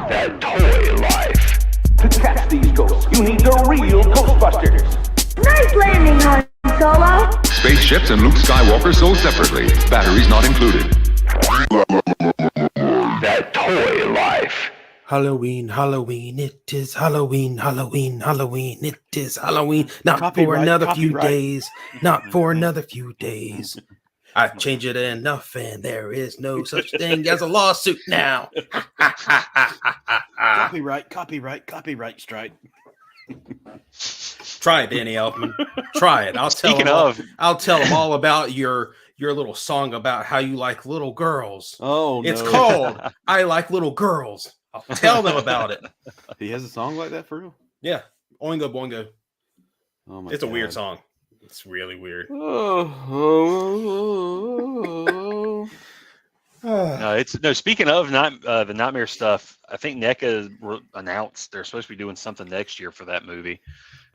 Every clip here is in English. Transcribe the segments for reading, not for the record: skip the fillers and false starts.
That toy life. To catch these ghosts, you need the real Ghostbusters. Nice landing, Han Solo. Spaceships and Luke Skywalker sold separately. Batteries not included. That toy life. Halloween, Halloween, it is Halloween, Halloween, Halloween, it is Halloween. Not for Copyright, another few copyright. days, not for another few days. I change it enough, and there is no such thing as a lawsuit now. Copyright strike. Try it, Danny Elfman. Try it. I'll tell Speaking them all, of- I'll tell them all about your little song about how you like little girls. Oh, no. It's called "I Like Little Girls." I'll tell them about it. He has a song like that for real? Yeah, Oingo Boingo. Oh my It's a weird God. song. It's really weird. No. Speaking of the nightmare stuff, I think NECA announced they're supposed to be doing something next year for that movie.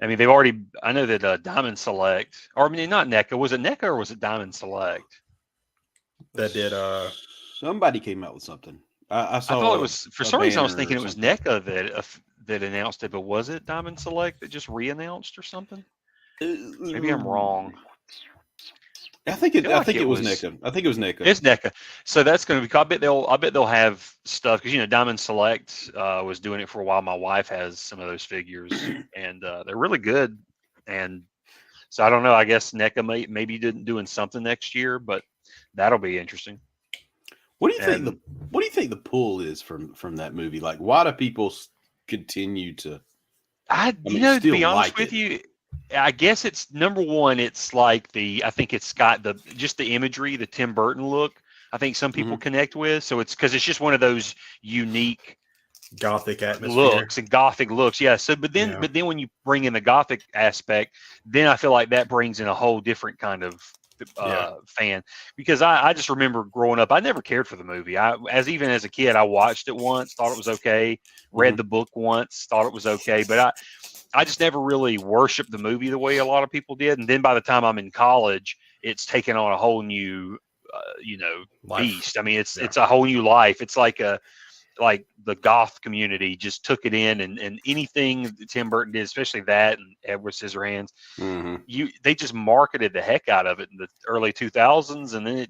I mean, they've already. I know that Diamond Select, or I mean, not NECA. Was it NECA or was it Diamond Select? That did. Somebody came out with something. I I saw. thought it was for some reason. I was banner or thinking it was something. NECA that announced it, but was it Diamond Select that just re-announced or something? Maybe I'm wrong. I think feel like it it was was- NECA. I think it was NECA. It's NECA, so that's going to be. I bet they'll have stuff because Diamond Select was doing it for a while. My wife has some of those figures, and they're really good. And so I don't know. I guess NECA maybe doing something next year, but that'll be interesting. What do you think And- what do you think the pull is from that movie? Like, why do people continue to? To still be honest like with it. you, I guess it's number one. It's like I think it's got just the imagery, the Tim Burton look. I think some people connect with. So it's because it's just one of those unique Gothic atmosphere. looks and gothic looks. Yeah. So, but then when you bring in the gothic aspect, then I feel like that brings in a whole different kind of fan. Because I just remember growing up, I never cared for the movie. Even as a kid, I watched it once, thought it was okay. Read the book once, thought it was okay, but I just never really worshiped the movie the way a lot of people did. And then by the time I'm in college, it's taken on a whole new, Life. beast. I mean, it's a whole new life. It's like the goth community just took it in, and anything that Tim Burton did, especially that and Edward Scissorhands, they just marketed the heck out of it in the early 2000s, and then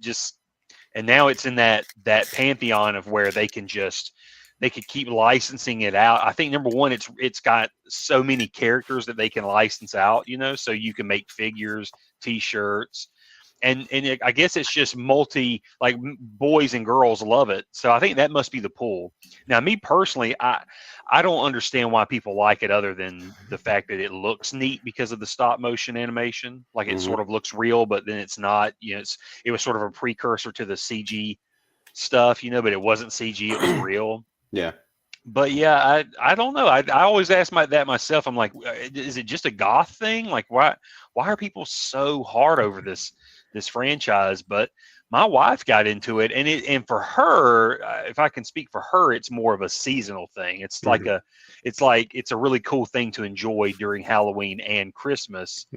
and now it's in that pantheon of where they could keep licensing it out. I think number one, it's got so many characters that they can license out, so you can make figures, T-shirts, and I guess it's just boys and girls love it. So I think that must be the pull. Now, me personally, I don't understand why people like it other than the fact that it looks neat because of the stop motion animation. Like it sort of looks real, but then it's not. It was sort of a precursor to the CG stuff, but it wasn't CG; it was real. Yeah. But yeah, I don't know. I always ask that myself. I'm like, is it just a goth thing? Like, why are people so hard over this franchise? But my wife got into it, and for her, if I can speak for her, it's more of a seasonal thing. It's it's a really cool thing to enjoy during Halloween and Christmas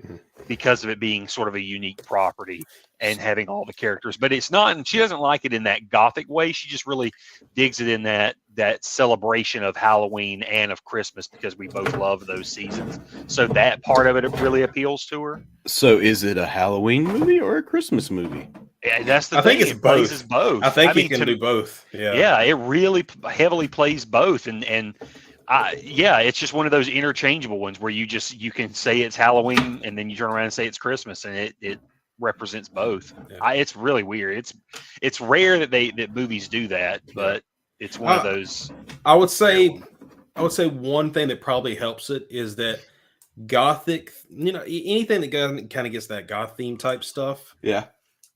because of it being sort of a unique property and having all the characters. But it's not, and she doesn't like it in that gothic way. She just really digs it in that celebration of Halloween and of Christmas because we both love those seasons. So that part of it really appeals to her. So is it a Halloween movie or a Christmas movie? Yeah, that's the I thing. think it's It plays both. as both. I think mean, it can do both. Yeah. Yeah, it really heavily plays both, and it's just one of those interchangeable ones where you can say it's Halloween and then you turn around and say it's Christmas, and it represents both. Yeah. It's really weird. It's rare that movies do that, but it's one of those. I would say one thing that probably helps it is that gothic, anything that kind of gets that goth theme type stuff. Yeah.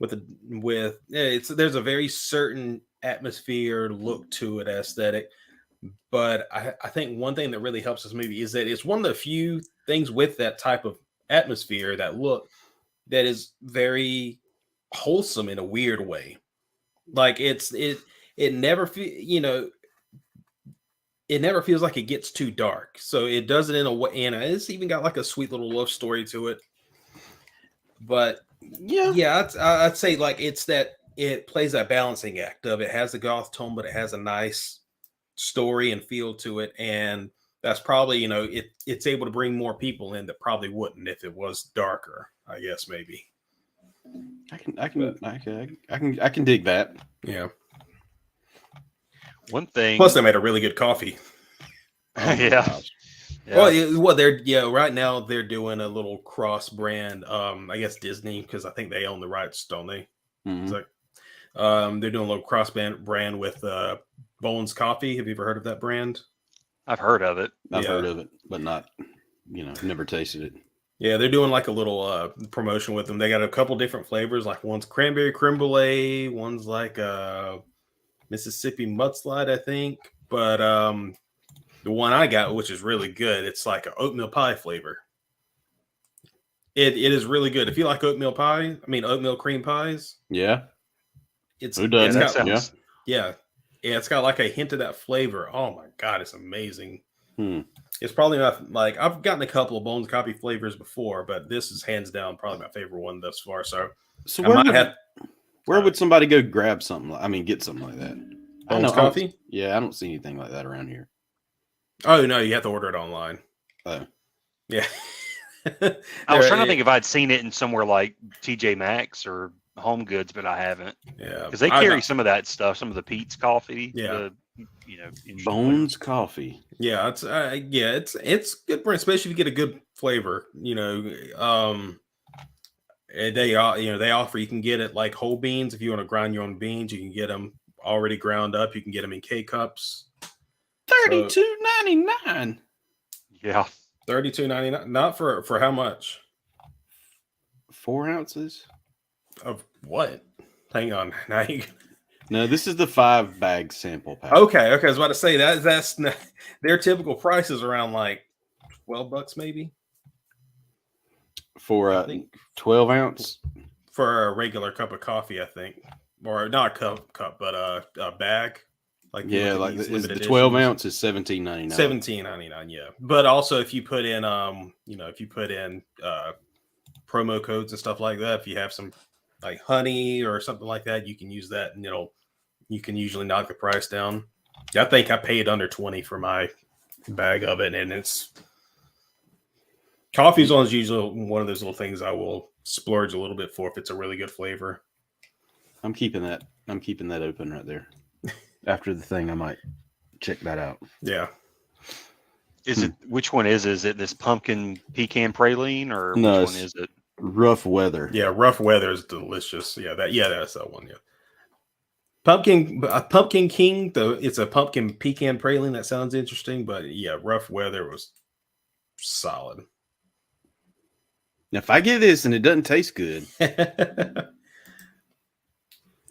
There's a very certain atmosphere, look to it, aesthetic. But I think one thing that really helps this movie is that it's one of the few things with that type of atmosphere, that look, that is very wholesome in a weird way. Like it never it never feels like it gets too dark. So it does it in a way, and it's even got like a sweet little love story to it. But I'd say like it's that it plays that balancing act of it has the goth tone, but it has a nice story and feel to it, and that's probably it's able to bring more people in that probably wouldn't if it was darker. I guess maybe. I can dig that. Yeah. One thing. Plus, they made a really good coffee. Oh my Yeah. gosh. Well, they're right now they're doing a little cross brand. I guess Disney, because I think they own the rights, don't they? Mhm. So, they're doing a little cross brand with Bones Coffee. Have you ever heard of that brand? I've heard of it. I've Yeah. heard of it, but not, never tasted it. Yeah, they're doing like a little promotion with them. They got a couple different flavors. Like one's cranberry creme brulee, one's like Mississippi mudslide, I think. But the one I got, which is really good, it's like an oatmeal pie flavor. It is really good. If you like oatmeal cream pies, Yeah. it's Who doesn't? it's got- Yeah. yeah, it's got like a hint of that flavor. Oh my god, it's amazing. Hmm. It's probably not like I've gotten a couple of Bones Coffee flavors before, but this is hands down probably my favorite one thus far. So So I might have where would somebody go grab something? Get something like that? Bones Coffee. Yeah, I don't see anything like that around here. Oh no, you have to order it online. Oh. Yeah. I was trying to think if I'd seen it in somewhere like TJ Maxx or Home Goods, but I haven't. Yeah, Because they carry some of that stuff, some of the Pete's coffee. Yeah. Interesting Bones Coffee. Yeah, it's good brand, especially if you get a good flavor. They offer, you can get it like whole beans. If you want to grind your own beans, you can get them already ground up. You can get them in K cups. $32.99. Yeah. $32.99. Not for how much? 4 ounces. Of what? Hang on. Now you. No, this is the 5-bag sample pack. Okay. I was about to say that's not, their typical price is around like $12 maybe For I a think 12 ounce. for a regular cup of coffee, I think, or not a cup, but a bag. Like Yeah, look at like these the limited 12 editions. ounce is $17.99. $17.99, yeah. But also if you put in promo codes and stuff like that, if you have some like honey or something like that, you can use that and you can usually knock the price down. I think I paid under 20 for my bag of it, and it's coffee's always usually one of those little things I will splurge a little bit for if it's a really good flavor. I'm keeping that open right there. After the thing, I might check that out. Yeah. Is it which one is it this pumpkin pecan praline or No, which one is it? Rough Weather. Yeah, Rough Weather is delicious. Yeah, that's that one. Yeah. Pumpkin King, though it's a pumpkin pecan praline. That sounds interesting, but yeah, Rough Weather was solid. Now, if I get this and it doesn't taste good,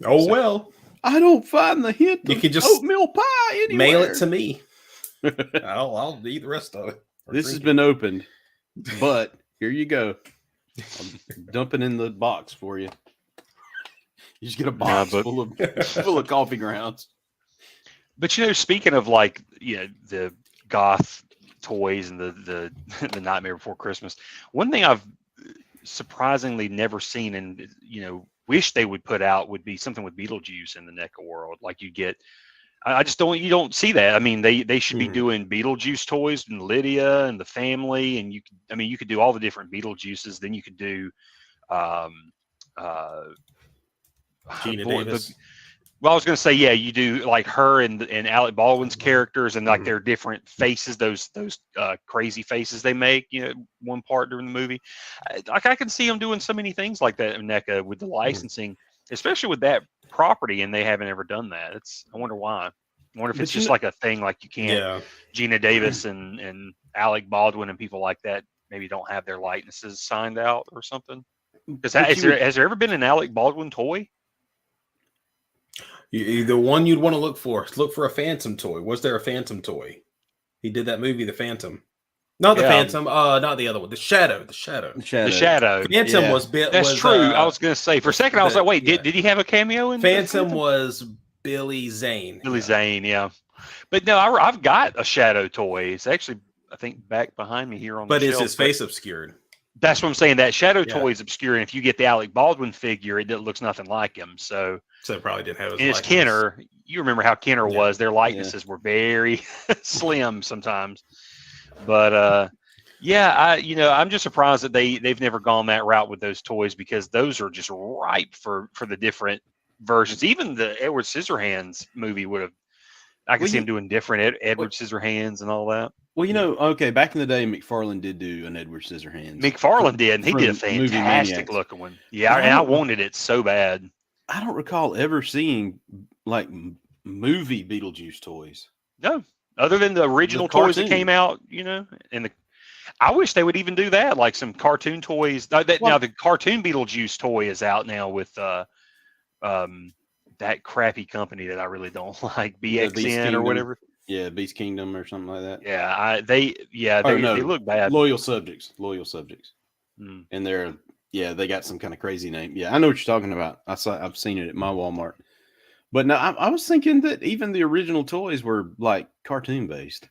Well, I don't find the hint You of can just oatmeal pie anywhere. mail it to me. I'll eat the rest of it. or This has drink been opened, but here you go. I'm dumping in the box for you. You just get a box full of coffee grounds. But speaking of like the goth toys and the the Nightmare Before Christmas, one thing I've surprisingly never seen and wish they would put out would be something with Beetlejuice in the NECA world. Like you don't see that. I mean, they should be doing Beetlejuice toys and Lydia and the family, and you could do all the different Beetlejuices. Then you could do Gina Davis. Well, I was going to say, yeah, you do like her and Alec Baldwin's characters, and like their different faces, those crazy faces they make, one part during the movie. I can see them doing so many things like that in NECA with the licensing, especially with that property, and they haven't ever done that. I wonder why. I wonder if it's just like a thing, like you can't. Yeah. Gina Davis and Alec Baldwin and people like that maybe don't have their likenesses signed out or something. Because has there ever been an Alec Baldwin toy? The one you'd want to look for a Phantom toy. Was there a Phantom toy? He did that movie, The Phantom. Not the Phantom. Not the other one. The Shadow. The Shadow. Phantom was bit. That's was, true. I was going to say for a second. I was like, wait, did he have a cameo in Phantom? Was Billy Zane. Billy Zane, yeah. But no, I've got a Shadow toy. It's actually, I think, back behind me here on but the is shelf. his face obscured? That's what I'm saying. That Shadow toy is obscure, and if you get the Alec Baldwin figure, it looks nothing like him. So So it probably didn't have his And it's likeness. Kenner. You remember how Kenner Yeah. was. Their likenesses were very slim sometimes. But I'm just surprised that they've never gone that route with those toys, because those are just ripe for the different versions. Even the Edward Scissorhands movie would have. I could see him doing different Edward Scissorhands and all that. Well, okay, back in the day, McFarlane did do an Edward Scissorhands. McFarlane did, and he did a from Movie fantastic Maniacs. looking one. Yeah, and I wanted it so bad. I don't recall ever seeing like movie Beetlejuice toys. No, other than the original toys that came out, and I wish they would even do that, like some cartoon toys. Now the cartoon Beetlejuice toy is out now with that crappy company that I really don't like, BXN or whatever. Yeah, Beast Kingdom or something like that. Yeah, they look bad. Loyal Subjects. Mm. And they got some kind of crazy name. Yeah, I know what you're talking about. I've seen it at my Walmart. But no, I was thinking that even the original toys were like cartoon based.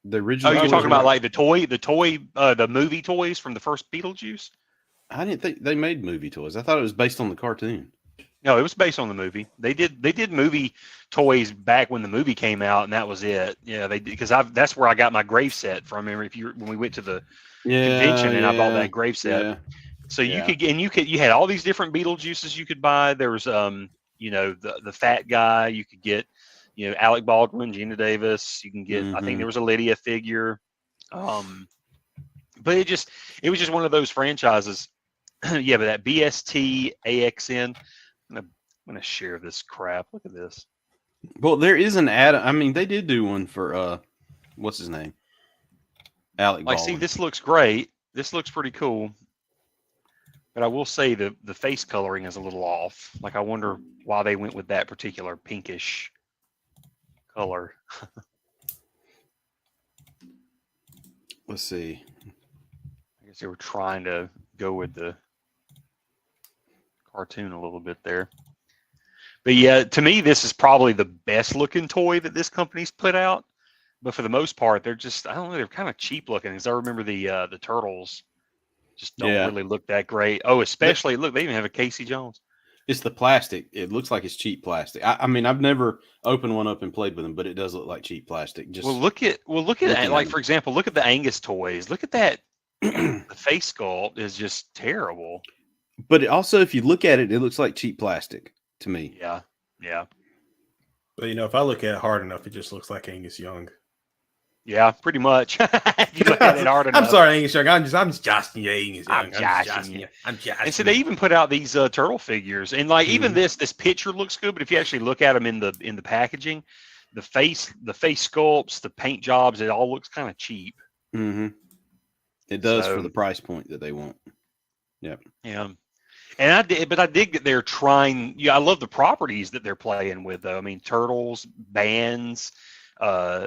The original. Oh, you're talking about like the movie toys from the first Beetlejuice? I didn't think they made movie toys. I thought it was based on the cartoon. No, it was based on the movie. They did movie toys back when the movie came out, and that was it. Yeah, they did, because that's where I got my grave set from. Remember, when we went to the convention and I bought that grave set. Yeah. So you had all these different Beetlejuices you could buy. There was the fat guy. You could get Alec Baldwin, Gina Davis. You can get I think there was a Lydia figure. But it was just one of those franchises. Yeah, but that BST AXN. I'm gonna share this crap. Look at this. Well, there is an ad. I mean, they did do one for what's his name? Alec Baldwin. See, this looks great. This looks pretty cool. But I will say the face coloring is a little off. Like, I wonder why they went with that particular pinkish color. Let's see. I guess they were trying to go with the cartoon a little bit there. But yeah, to me, this is probably the best looking toy that this company's put out. But for the most part, they're just, I don't know, they're kind of cheap looking. Because I remember the Turtles just don't really look that great. Oh, especially, look, they even have a Casey Jones. It's the plastic. It looks like it's cheap plastic. I mean, I've never opened one up and played with them, but it does look like cheap plastic. Just look at like, for example, look at the Angus toys. Look at that. The face sculpt is just terrible. But also, if you look at it, it looks like cheap plastic to me. Yeah. But if I look at it hard enough, it just looks like Angus Young. Yeah, pretty much. If you look at it hard enough. I'm sorry, Angus Young. I'm just joshing you, Angus Young. I'm joshing you. I'm joshing. And so they even put out these turtle figures, and like even this picture looks good, but if you actually look at them in the packaging, the face sculpts, the paint jobs, it all looks kind of cheap. Mm-hmm. It does for the price point that they want. Yep. Yeah. And I did that they're trying. Yeah, I love the properties that they're playing with, though. I mean, turtles, bands. Now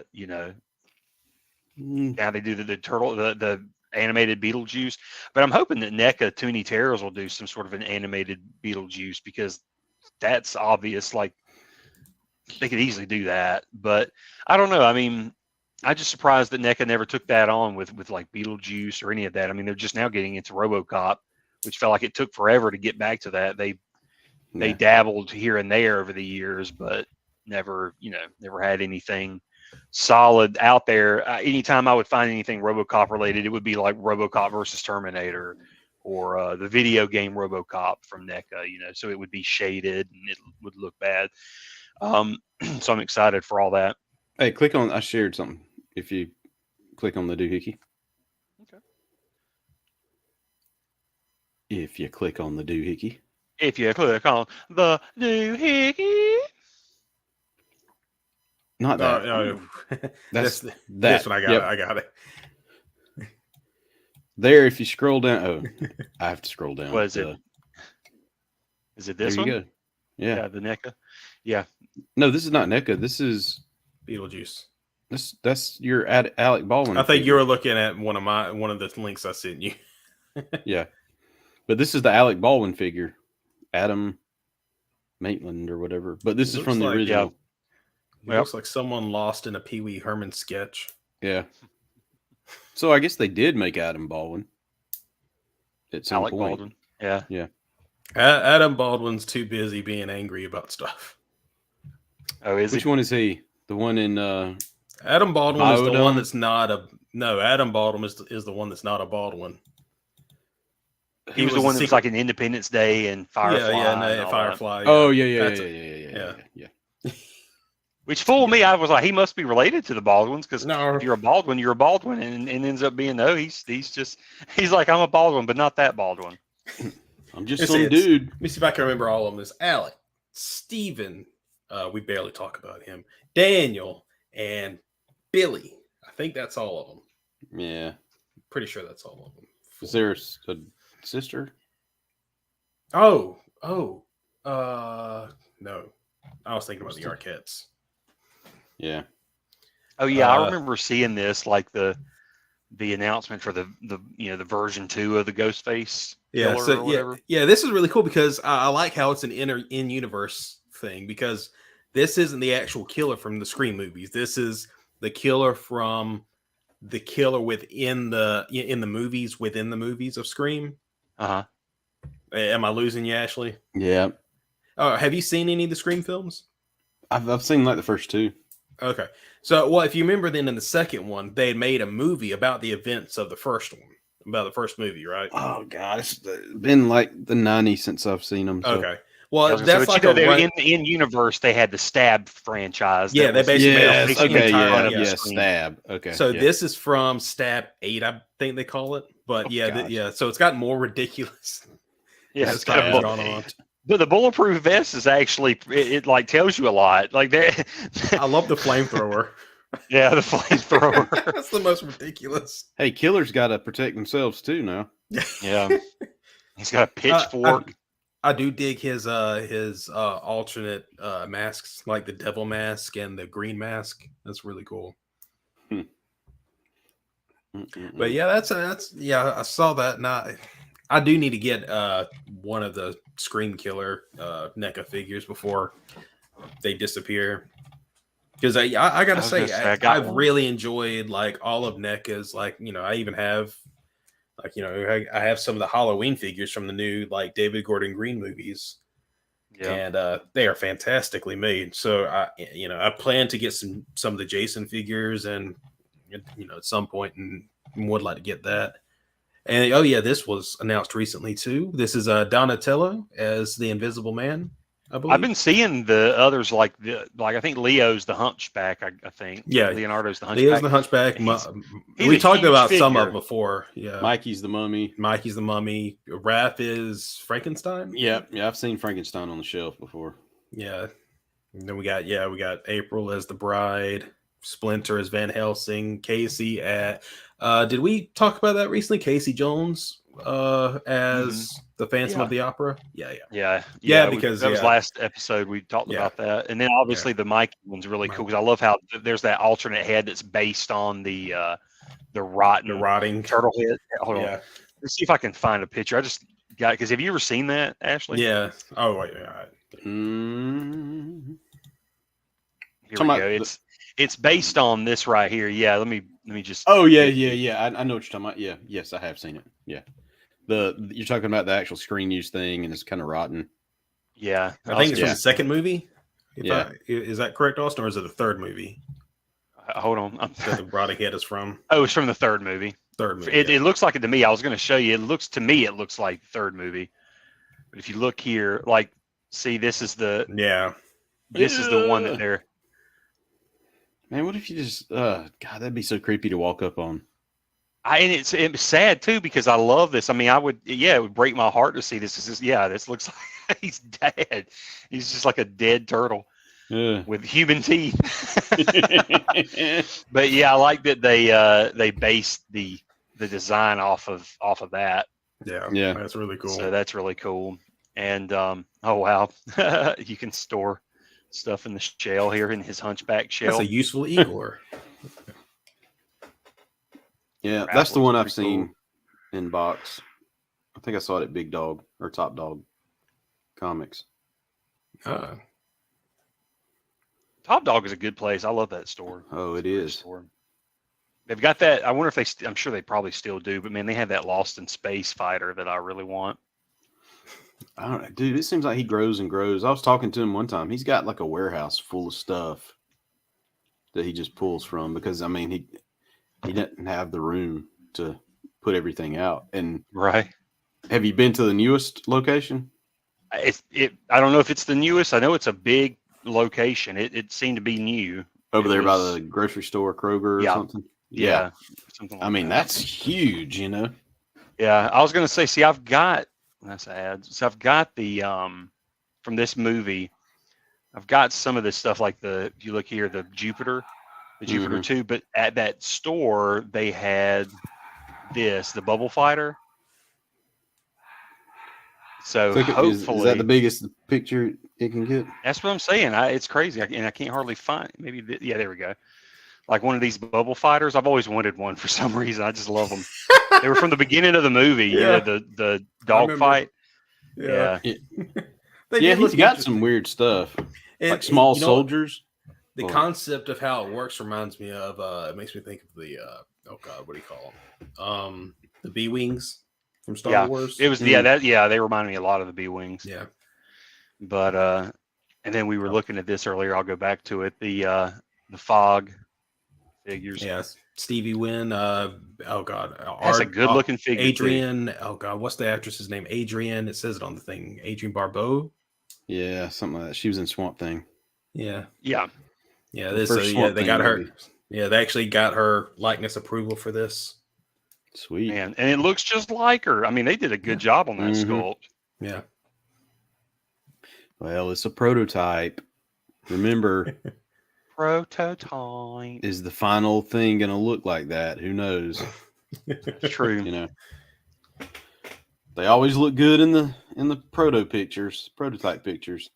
they do the turtle, the animated Beetlejuice. But I'm hoping that NECA Toonie Terrors will do some sort of an animated Beetlejuice, because that's obvious. Like, they could easily do that. But I don't know. I mean, I'm just surprised that NECA never took that on with like Beetlejuice or any of that. I mean, they're just now getting into RoboCop, which felt like it took forever to get back to that. They dabbled here and there over the years, but never had anything solid out there. Anytime I would find anything RoboCop related, it would be like RoboCop versus Terminator, or the video game RoboCop from NECA. So it would be shaded and it would look bad. So I'm excited for all that. Hey, I shared something. If you click on the doohickey. Okay. If you click on the doohickey. If you click on the doohickey. Not that. No. That's this one. I got it. I got it. There, if you scroll down. Oh, I have to scroll down. What is it? Is it this there one? You go. Yeah, the NECA. Yeah. No, this is not NECA. This is Beetlejuice. That's your Alec Baldwin. I think you were looking at one of the links I sent you. Yeah, but this is the Alec Baldwin figure, Adam Maitland or whatever. But this is from the original. It looks like someone lost in a Pee Wee Herman sketch. Yeah. So I guess they did make Adam Baldwin at some Alec point. Baldwin. Yeah. Yeah. Adam Baldwin's too busy being angry about stuff. Oh, is Which he? one is he? The one in Adam Baldwin is the Biodome? one that's not a no. Adam Baldwin is the one that's not a Baldwin. He was the one that was like an Independence Day and Firefly. Yeah, and all that. Firefly. Oh yeah. Which fooled me. I was like, he must be related to the Baldwins because No. if you're a Baldwin, you're a Baldwin, and ends up being no. He's like, I'm a Baldwin, but not that Baldwin. I'm just It's- some it's- dude. Let me see if I can remember all of them. There's Alec, Steven, we barely talk about him, Daniel, and Billy. I think that's all of them. Yeah. Pretty sure that's all of them. Is there a sister? No. I was thinking about the Arquettes. Yeah. Oh yeah, I Uh, remember seeing this like the announcement for the version 2 of the Ghostface Yeah, killer so or whatever. yeah, this is really cool because I like how it's an in-universe thing because this isn't the actual killer from the Scream movies. This is the killer from the killer within the movies of Scream. Uh-huh. Am I losing you, Ashley? Yeah. Have you seen any of the Scream films? I've seen like the first two. Okay. So, well, if you remember then in the second one, they had made a movie about the events of the first one, about the first movie, right? Oh god, it's been like the 90s since I've seen them. So. Okay. Well, But that's like a run- in universe they had the Stab franchise. Yeah, that they was- basically made a Yes. basically Okay. entire Yeah. run of Yeah. Scream. Stab. Okay. So yeah. this is from Stab 8, I think they call it. But Oh, yeah, gosh. yeah. So it's got more ridiculous. Yeah, as it's got a time bull- has gone on. But the bulletproof vest is actually it like tells you a lot. Like that. I love the flamethrower. Yeah, the flamethrower. That's the most ridiculous. Hey, killers got to protect themselves too now. Yeah, he's got a pitchfork. I do dig his alternate masks, like the devil mask and the green mask. That's really cool. But yeah, that's yeah. I saw that. And I do need to get one of the Scream Killer NECA figures before they disappear. Because I gotta was say, gonna say, I got I've one. really enjoyed like all of NECA's. Like I even have like I have some of the Halloween figures from the new like David Gordon Green movies. Yeah, And they are fantastically made. So I plan to get some of the Jason figures, and at some point, and would like to get that. And oh yeah, this was announced recently too. This is Donatello as the Invisible Man. I believe. I've been seeing the others like I think Leo's the Hunchback. I think Yeah. Leonardo's the Hunchback. Leo's the Hunchback. He's We a talked huge about some of figure. before. Yeah, Mikey's the mummy. Mikey's the Mummy. Raph is Frankenstein. Yeah. I've seen Frankenstein on the shelf before. Yeah. And then we got April as the bride, Splinter as Van Helsing, Casey at did we talk about that recently? Casey Jones as the Phantom Yeah. of the Opera. Yeah. Yeah, because, that was yeah. last episode we talked Yeah. about that, and then obviously the Mikey one's really cool because I love how there's that alternate head that's based on the rotten The rotting. turtle head. Hold on, Yeah. let's see if I can find a picture. I just got because have you ever seen that, Ashley? Yeah. Oh wait, all right. Mm. Here Talking we about go. the- It's based on this right here. Yeah, let me just. Oh yeah. I know what you're talking about. Yeah. Yes, I have seen it. Yeah. You're talking about the actual screen use thing, and it's kind of rotten. Yeah, I think it's from yeah. the second movie. Yeah. Is that correct, Austin, or is it the third movie hold on. that the rotting head is from? Oh, it's from the third movie. Third movie. It looks like it to me. I was going to show you. It looks like the third movie. But if you look here, like, see, this is the one that they're. Man, what if you just? God, that'd be so creepy to walk up on. And it's sad too because I love this. I mean, it would break my heart to see this. This looks like he's dead. He's just like a dead turtle Yeah. with human teeth. But yeah, I like that they based the design off of that. Yeah, that's really cool. So that's really cool. And oh wow, you can store stuff in the shell here in his hunchback shell. That's a useful eagler. Yeah, Rap that's the was one I've pretty seen in box. I think I saw it at Big Dog or Top Dog Comics. Top Dog is a good place. I love that store. Oh, it is. Store. They've got that. I wonder if they. I'm sure they probably still do. But man, they have that Lost in Space fighter that I really want. I don't know, dude. It seems like he grows and grows. I was talking to him one time. He's got like a warehouse full of stuff that he just pulls from because I mean he doesn't have the room to put everything out. And Right. have you been to the newest location? I don't know if it's the newest. I know it's a big location. It seemed to be new. Over It there by was- the grocery store, Kroger or Yeah. something? Yeah. Something like I mean, that. that's huge, you know? Yeah, I was gonna say, see, that's ad. So I've got the from this movie, I've got some of this stuff like if you look here, the Jupiter 2, but at that store they had the Bubble Fighter. So hopefully is that the biggest picture it can get? that's what I'm saying. It's crazy, and I can't hardly find. Maybe yeah, there we go. Like one of these Bubble Fighters. I've always wanted one for some reason. I just love them. They were from the beginning of the movie. Yeah. The dog remember. fight. Yeah. They Yeah, did he's look got interesting. some weird stuff. And- Like small you know, soldiers. The concept of how it works reminds me of it makes me think of the oh god, what do you call them? The B Wings from Star Yeah, Wars. It was they remind me a lot of the B Wings. Yeah. But and then we were looking at this earlier. I'll go back to it. The Fog figures. Yes. Stevie Wynn, oh god. That's a good looking figure. too. Adrian, oh god, what's the actress's name? Adrian, it says it on the thing. Adrian Barbeau. Yeah, something like that. She was in Swamp Thing. Yeah. Yeah. Yeah, The this first yeah, Swamp they Thing got her. movie. Yeah, they actually got her likeness approval for this. Sweet. And it looks just like her. I mean, they did a good job on that Mhm. sculpt. Yeah. Well, it's a prototype. Remember, Prototype. is the final thing going to look like that? Who knows? True. You know, they always look good in the prototype pictures.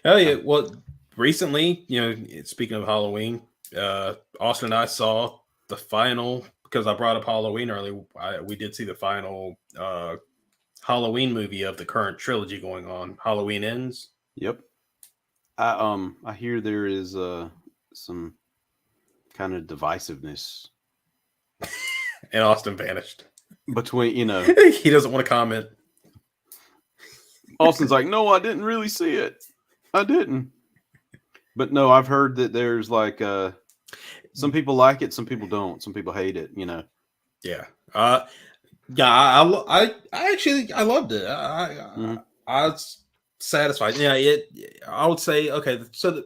Oh yeah. Well, recently, speaking of Halloween, Austin and I saw the final because I brought up Halloween earlier. We did see the final Halloween movie of the current trilogy going on. Halloween Ends. Yep. I hear there is some kind of divisiveness And Austin vanished. between, He doesn't want to comment. Austin's like, no, I didn't really see it. I didn't. But no, I've heard that there's like some people like it, some people don't, some people hate it. Yeah. I actually loved it. Mhm. I was satisfied. Yeah. I would say okay. So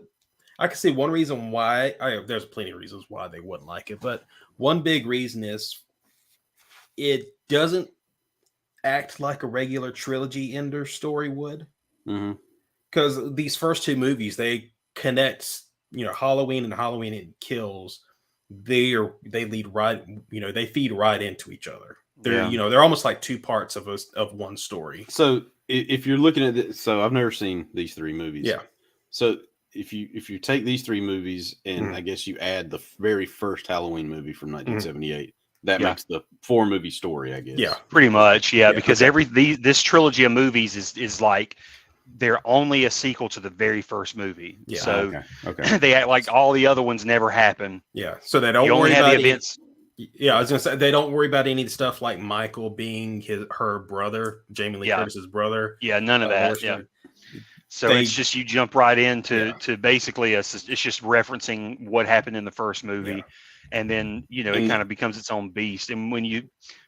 I can see one reason why. There's plenty of reasons why they wouldn't like it, but one big reason is it doesn't act like a regular trilogy ender story would. Mm-hmm. Because these first two movies, they connect, Halloween and Halloween End Kills. They lead right, they feed right into each other. They're, Yeah. they're almost like two parts of one story. So if you're looking at this, so I've never seen these three movies. Yeah. So if you take these three movies and I guess you add the very first Halloween movie from 1978, that Yeah. makes the 4-movie story, I guess. Yeah. Pretty much, yeah. Yeah, Because this trilogy of movies is like they're only a sequel to the very first movie. Yeah. So Okay. they act like all the other ones never happen. Yeah. So they don't You only worry have about the events. Yeah, I was gonna say they don't worry about any of the stuff like Michael being her brother, Jamie Lee Yeah. Curtis's brother. Yeah, none of that. Worship. Yeah. So They- it's just you jump right into Yeah. to basically it's just referencing what happened in the first movie, Yeah. and then it And- kind of becomes its own beast. And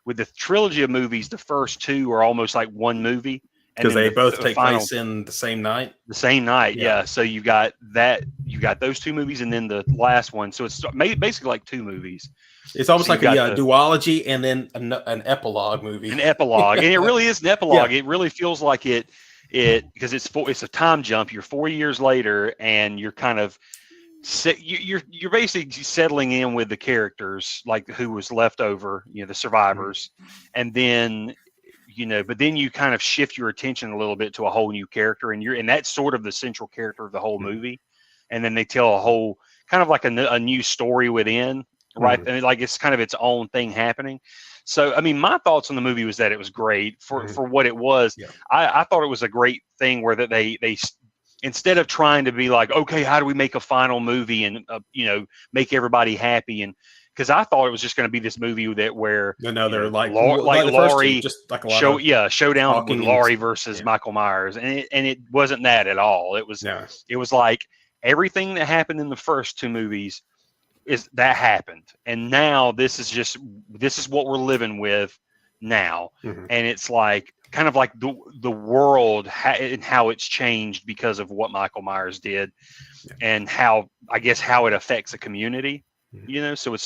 with the trilogy of movies, the first two are almost like one movie and Because then they the- both the take final- place in the same night. the same night. Yeah. Yeah. So you got those two movies, and then the last one. So it's basically like two movies, It's almost So you like a got the- duology and then an epilogue movie. an epilogue, and it really is an epilogue. It really feels like it because it's a time jump. You're 4 years later, and you're kind of you're basically settling in with the characters, like who was left over, the survivors, and then but then you kind of shift your attention a little bit to a whole new character, and that's sort of the central character of the whole movie, and then they tell a whole kind of like a new story within, right? And like it's kind of its own thing happening. So, I mean, my thoughts on the movie was that it was great for what it was. Yeah. I thought it was a great thing where that they instead of trying to be like, okay, how do we make a final movie and make everybody happy, and because I thought it was just going to be this movie where Another like like the first two, Laurie, just like a lot of showdown talking with and- Laurie versus Michael Myers, and it wasn't that at all. It was Yeah. it was like everything that happened in the first two movies is that happened, and now this is what we're living with now, Mhm. and it's like kind of like the world and how it's changed because of what Michael Myers did, and how it affects a community. So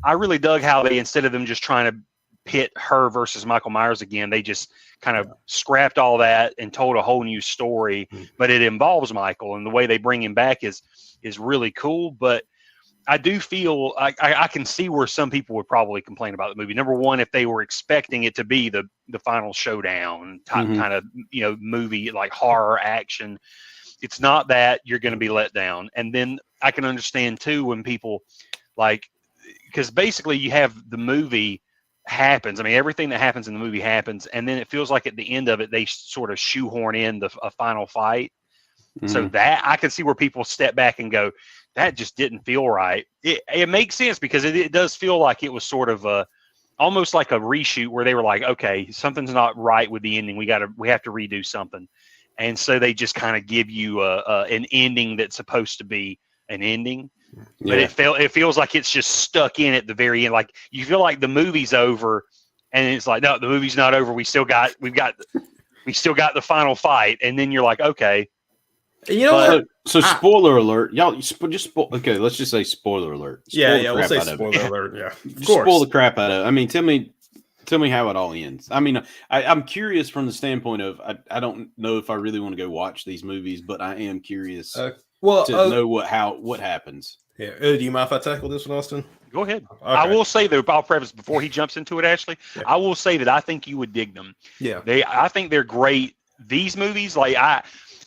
I really dug how they, instead of them just trying to pit her versus Michael Myers again, they just kind of scrapped all that and told a whole new story, but it involves Michael, and the way they bring him back is really cool. But I do feel I can see where some people would probably complain about the movie. Number one, if they were expecting it to be the final showdown type kind of movie, like horror action, it's not that. You're going to be let down. And then I can understand too when people because basically you have the movie happens. I mean, everything that happens in the movie happens, and then it feels like at the end of it they sort of shoehorn in a final fight. So that I can see where people step back and go, that just didn't feel right. It makes sense because it does feel like it was sort of almost like a reshoot where they were like, okay, something's not right with the ending. We have to redo something. And so they just kind of give you an ending that's supposed to be an ending, but it feels like it's just stuck in at the very end. Like you feel like the movie's over, and it's like, no, the movie's not over. We still got the final fight, and then you're like, okay. You know what? So spoiler alert, y'all. Okay, let's just say spoiler alert. We'll say spoiler alert. Yeah, of course. Spoil the crap out of it. I mean, tell me how it all ends. I mean, I'm curious from the standpoint of I don't know if I really want to go watch these movies, but I am curious to know what happens. Yeah. Do you mind if I tackle this one, Austin? Go ahead. Okay. I will say though, I'll preface before he jumps into it, Ashley. Yeah. I will say that I think you would dig them. Yeah. I think they're great. These movies,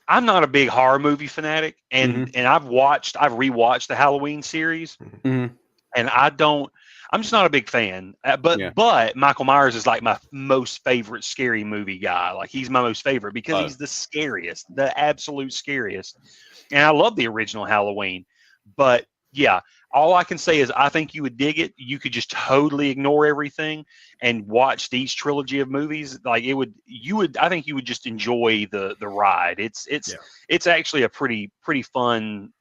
I'm not a big horror movie fanatic, and I've rewatched the Halloween series, and I'm just not a big fan. But Michael Myers is like my most favorite scary movie guy. Like he's my most favorite because he's the scariest, the absolute scariest. And I love the original Halloween. But yeah, all I can say is I think you would dig it. You could just totally ignore everything and watch these trilogy of movies. I think you would just enjoy the ride. It's actually a pretty fun,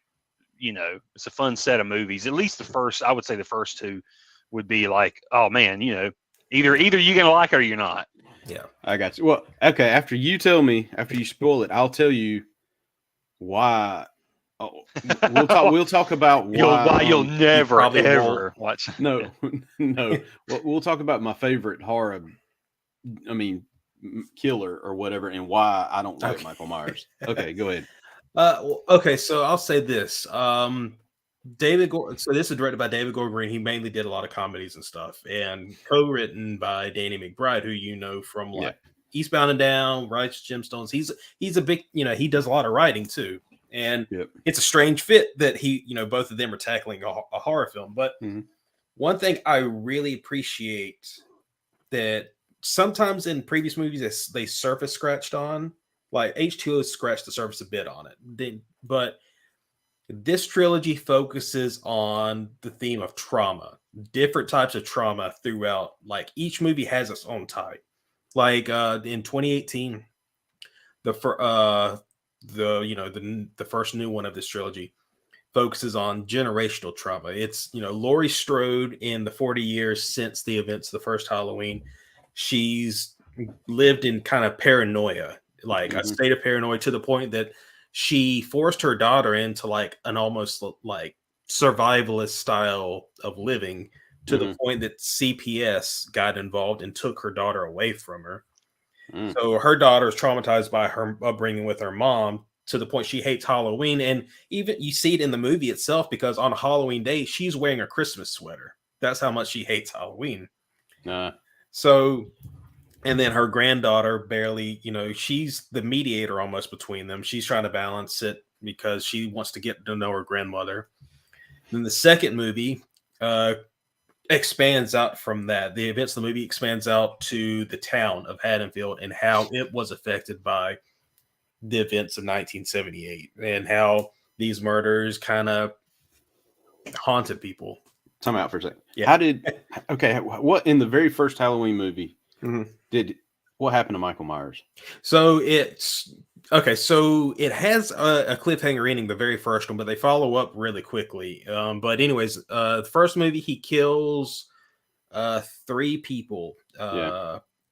it's a fun set of movies. At least I would say the first two would be like, oh man, either you're going to like it or you're not. Yeah. I got you. Well, okay. After you spoil it, I'll tell you why. Oh, we'll talk about why you'll never ever watch. No. We'll talk about my favorite horror. I mean, killer or whatever, and why I don't like Michael Myers. Okay, go ahead. Okay, so I'll say this. David Gordon. So this is directed by David Gordon Green. He mainly did a lot of comedies and stuff, and co-written by Danny McBride, who from Eastbound and Down, Righteous Gemstones. He's a big, he does a lot of writing too. And it's a strange fit that both of them are tackling a horror film. But one thing I really appreciate that sometimes in previous movies they surface scratched on, like H2O scratched the surface a bit on it. But this trilogy focuses on the theme of trauma, different types of trauma throughout. Like each movie has its own type. Like in 2018, the first new one of this trilogy focuses on generational trauma. It's Laurie Strode in the 40 years since the events of the first Halloween. She's lived in kind of paranoia, like a state of paranoia, to the point that she forced her daughter into like an almost like survivalist style of living, to the point that CPS got involved and took her daughter away from her. So her daughter is traumatized by her upbringing with her mom, to the point she hates Halloween. And even you see it in the movie itself, because on Halloween day, she's wearing a Christmas sweater. That's how much she hates Halloween. So, and then her granddaughter barely, she's the mediator almost between them. She's trying to balance it because she wants to get to know her grandmother. Then the second movie expands out from that. The events of the movie expands out to the town of Haddonfield and how it was affected by the events of 1978, and how these murders kind of haunted people. Time out for a second. Yeah. How did? Okay, what in the very first Halloween movie Mhm. what happened to Michael Myers? So it's okay. So it has a cliffhanger ending, the very first one, but they follow up really quickly. But anyways, the first movie he kills 3 people.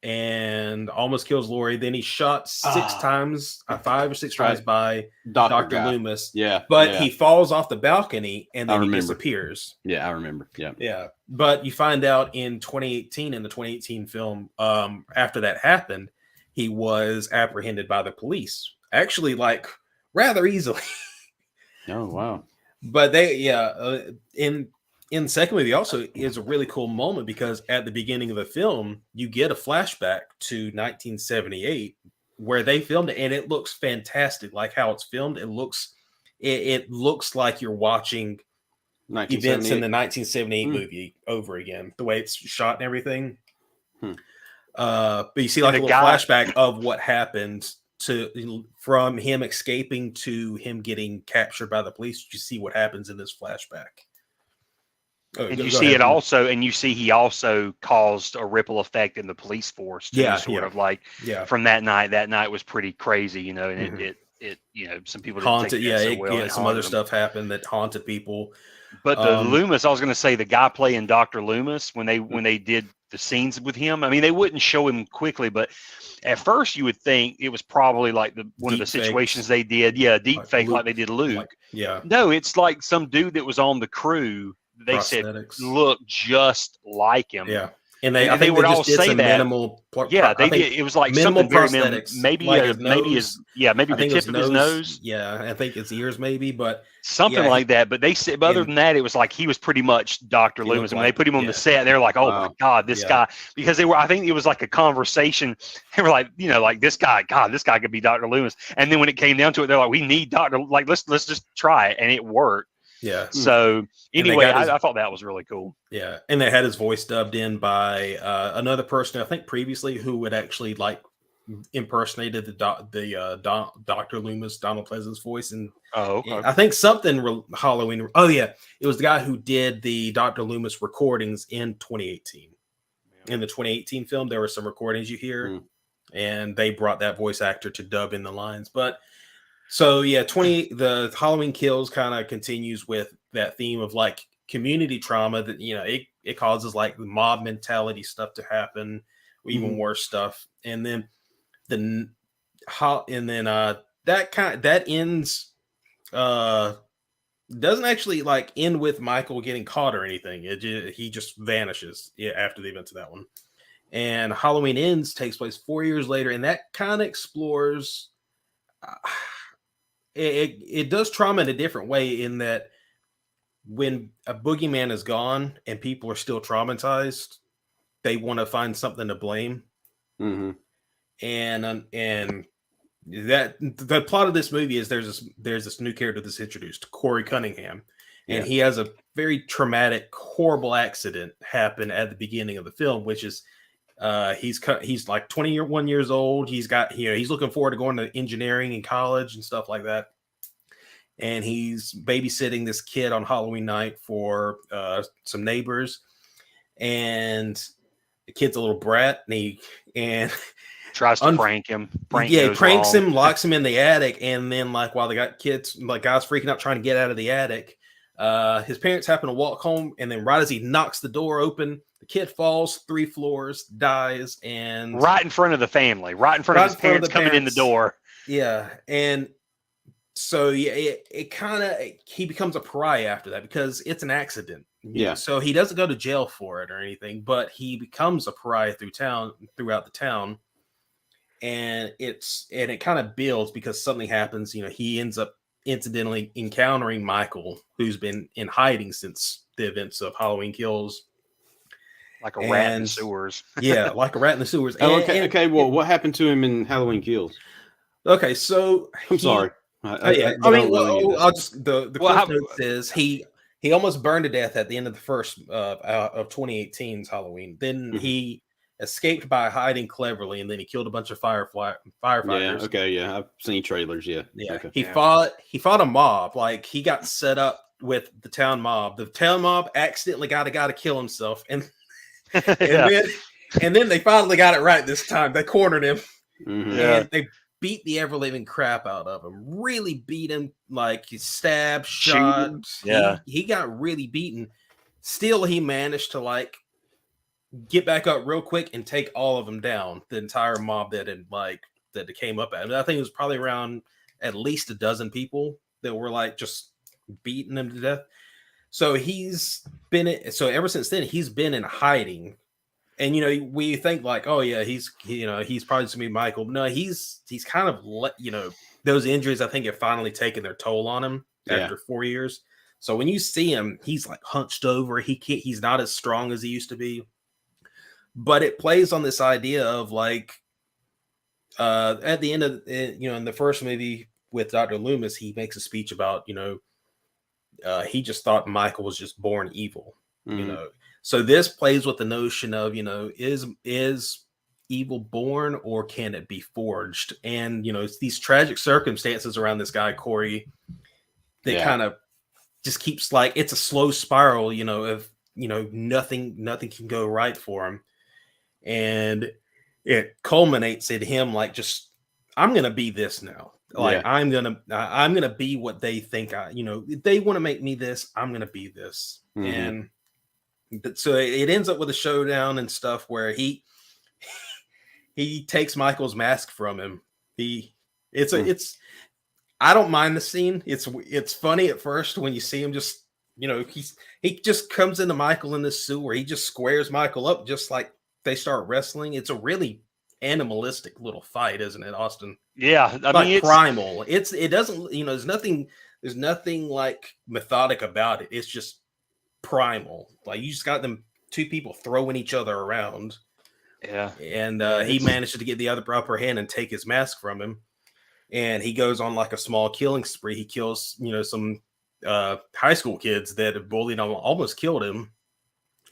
And almost kills Lori. Then he shot 6 times, 5 or 6 times by Dr. Guy. Loomis. Yeah, But yeah. he falls off the balcony and I then he remember. disappears. Yeah, I remember. Yeah. Yeah. But you find out in 2018, in the 2018 film, after that happened, he was apprehended by the police. Actually, like rather easily. Oh wow. But in the second movie also is a really cool moment because at the beginning of the film, you get a flashback to 1978 where they filmed it, and it looks fantastic. Like how it's filmed, it looks like you're watching events in the 1978 movie over again, the way it's shot and everything. But you see like a little flashback of what happened from him escaping to him getting captured by the police. You see what happens in this flashback. And you see it also, and you see he also caused a ripple effect in the police force too, of like from that night. That night was pretty crazy, you know, and it some people didn't haunted. Take that so well, some other stuff happened that haunted people. But the Loomis, I was going to say, the guy playing Dr. Loomis, when they did the scenes with him, I mean, they wouldn't show him quickly, but at first you would think it was probably like one of the situations they did, deep fake like they did Luke. No, it's like some dude that was on the crew. They said look just like him. Yeah. And I think would they all say that. Minimal they did. It was like something very minimal. Maybe like the tip of his nose. Yeah, I think his ears maybe, but something like that. But they said, but other than that, it was like he was pretty much Dr. Loomis. When they put him on the set, they're like, "Oh my God, this guy!" Because they were. I think it was like a conversation. They were like, like this guy. God, this guy could be Dr. Loomis. And then when it came down to it, they're like, "We need Dr. Like let's just try it," and it worked. Yeah. So anyway, I thought that was really cool. Yeah, and they had his voice dubbed in by another person I think previously who had actually like impersonated the Dr. Loomis, Donald Pleasant's voice, and I think something Halloween. Oh yeah, it was the guy who did the Dr. Loomis recordings in 2018. In the 2018 film, there were some recordings you hear, and they brought that voice actor to dub in the lines, but. So yeah, the Halloween Kills kind of continues with that theme of like community trauma that it causes like the mob mentality stuff to happen, or even worse stuff, and then that ends doesn't actually like end with Michael getting caught or anything. He just vanishes after the events of that one, and Halloween Ends takes place 4 years later, and that kind of explores. It does trauma in a different way in that when a boogeyman is gone and people are still traumatized, they want to find something to blame. And that the plot of this movie is there's this new character that's introduced, Corey Cunningham, and he has a very traumatic, horrible accident happen at the beginning of the film, which is he's like 21 years old. He's looking forward to going to engineering in college and stuff like that. And he's babysitting this kid on Halloween night for some neighbors. And the kid's a little brat, and tries to prank him. He pranks him, locks him in the attic, and then like while guys freaking out trying to get out of the attic, his parents happen to walk home, and then right as he knocks the door open, the kid falls 3 floors, dies, and right in front of the family, right in front of his parents coming in the door. Yeah, and so it kind of he becomes a pariah after that because it's an accident. Yeah. So he doesn't go to jail for it or anything, but he becomes a pariah throughout the town, and it kind of builds because something happens. He ends up incidentally encountering Michael, who's been in hiding since the events of Halloween Kills. Like a rat in the sewers. Yeah, like a rat in the sewers. Okay. Well, what happened to him in Halloween Kills? Okay, so I'm sorry. The cliff note says he almost burned to death at the end of the first of 2018's Halloween. Then he escaped by hiding cleverly, and then he killed a bunch of firefighters. Yeah, I've seen trailers. Yeah. Okay. He fought a mob. Like he got set up with the town mob. The town mob accidentally got a guy to kill himself, and Yeah. then they finally got it right this time. They cornered him, Mhm. and they beat the ever living crap out of him. Really beat him, like he stabbed, shot. Yeah. He got really beaten. Still, he managed to like get back up real quick and take all of them down. The entire mob that came up at him. I think it was probably around at least a dozen people that were like just beating him to death. So ever since then he's been in hiding. And we think like, oh yeah, he's probably just gonna be Michael. No, he's kind of those injuries I think have finally taken their toll on him after 4 years. So when you see him, he's like hunched over. He's not as strong as he used to be. But it plays on this idea of like at the end of in the first movie with Dr. Loomis, he makes a speech about he just thought Michael was just born evil. So this plays with the notion of is evil born or can it be forged? And it's these tragic circumstances around this guy Corey that kind of just keeps like it's a slow spiral of nothing can go right for him. And it culminates in him like just I'm gonna be this now. Like I'm gonna be what they think if they want to make me this, I'm gonna be this. And so it ends up with a showdown and stuff where he takes Michael's mask from him. I don't mind the scene. It's funny at first when you see him just he just comes into Michael in this sewer. He just squares Michael up just like they start wrestling. It's a really animalistic little fight, isn't it, Austin? Yeah, I mean, it's primal. It doesn't there's nothing like methodic about it. It's just primal. Like you just got them two people throwing each other around. Yeah, and he manages to get the other upper hand and take his mask from him. And he goes on like a small killing spree. He kills some high school kids that have bullied him, almost killed him.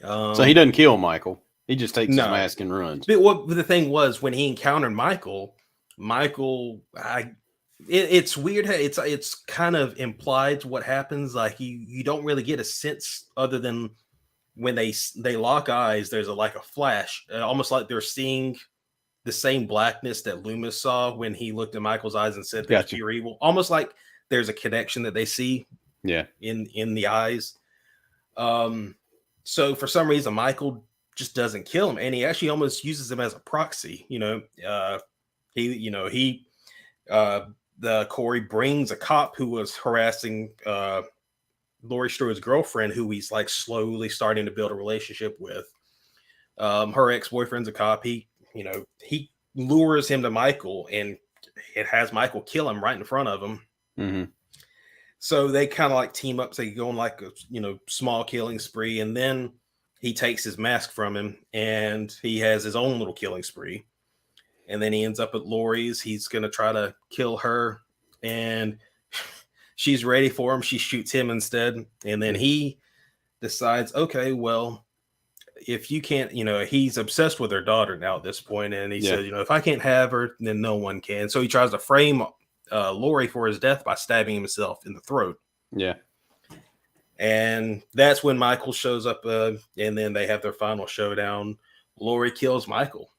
So he doesn't kill Michael. He just takes his mask and runs. But what the thing was when he encountered Michael, it's weird. It's kind of implied what happens. Like you don't really get a sense other than when they lock eyes. There's a flash, almost like they're seeing the same blackness that Loomis saw when he looked at Michael's eyes and said, "There's pure evil." Almost like there's a connection that they see. Yeah, in the eyes. So for some reason, Michael just doesn't kill him, and he actually almost uses him as a proxy. Corey brings a cop who was harassing Laurie Strode's girlfriend, who he's like slowly starting to build a relationship with. Her ex-boyfriend's a cop. He lures him to Michael, and it has Michael kill him right in front of him. Mm-hmm. So they kind of like team up. So they go on like a small killing spree, and then he takes his mask from him, and he has his own little killing spree. And then he ends up at Laurie's. He's gonna try to kill her, and she's ready for him. She shoots him instead, and then he decides, okay, well, if you can't, he's obsessed with her daughter now at this point, and he says, if I can't have her, then no one can. So he tries to frame Laurie for his death by stabbing himself in the throat. Yeah. And that's when Michael shows up, and then they have their final showdown. Laurie kills Michael.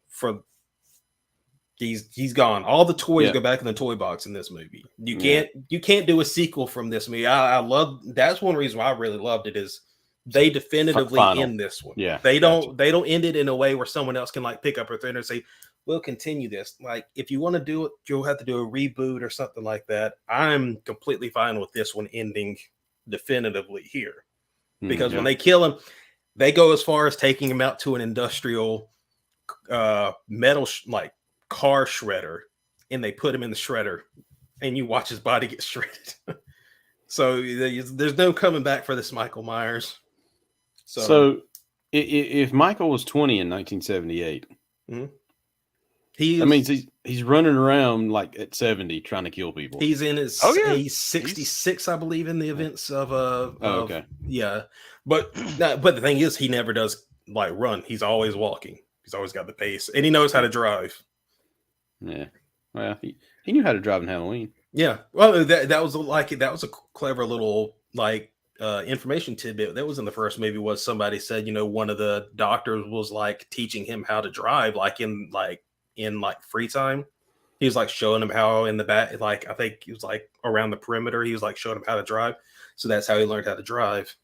He's gone. All the toys go back in the toy box in this movie. You can't do a sequel from this movie. I love that's one reason why I really loved it is they definitively end this one. Yeah, they don't end it in a way where someone else can like pick up a thread and say, we'll continue this. Like if you want to do it, you'll have to do a reboot or something like that. I'm completely fine with this one ending definitively here, because when they kill him, they go as far as taking him out to an industrial metal car shredder, and they put him in the shredder, and you watch his body get shredded. So there's no coming back for this Michael Myers. So if Michael was 20 in 1978, he's running around like at 70 trying to kill people. He's in his he's 66, I believe, in the events of okay. Yeah. But the thing is, he never does like run. He's always walking. He's always got the pace, and he knows how to drive. Yeah. Well, he knew how to drive in Halloween. Yeah. Well, that was a clever little like information tidbit that was in the first movie was somebody said, one of the doctors was like teaching him how to drive, in free time. He was like showing him how in the back, I think he was like around the perimeter. He was like showing him how to drive. So that's how he learned how to drive.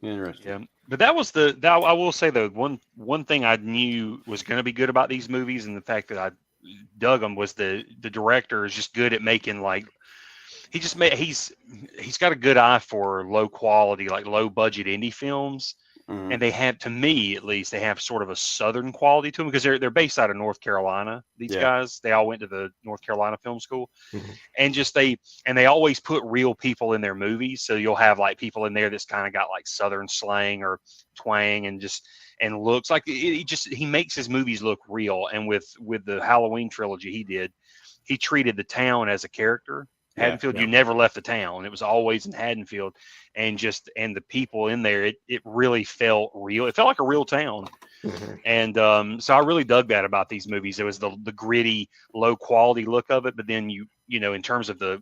Interesting. Yeah, but that was I will say though, one thing I knew was going to be good about these movies, and the fact that I dug them, was the director is just good at making he's got a good eye for low quality, like low budget indie films. And they have, to me at least, they have sort of a Southern quality to them because they're based out of North Carolina. These guys, they all went to the North Carolina Film School, and they always put real people in their movies. So you'll have like people in there that's kind of got like Southern slang or twang, and looks like he makes his movies look real. And with the Halloween trilogy he treated the town as a character. Haddonfield, you never left the town. It was always in Haddonfield, and the people in there, it really felt real. It felt like a real town. And so I really dug that about these movies. It was the gritty, low quality look of it, but then in terms of the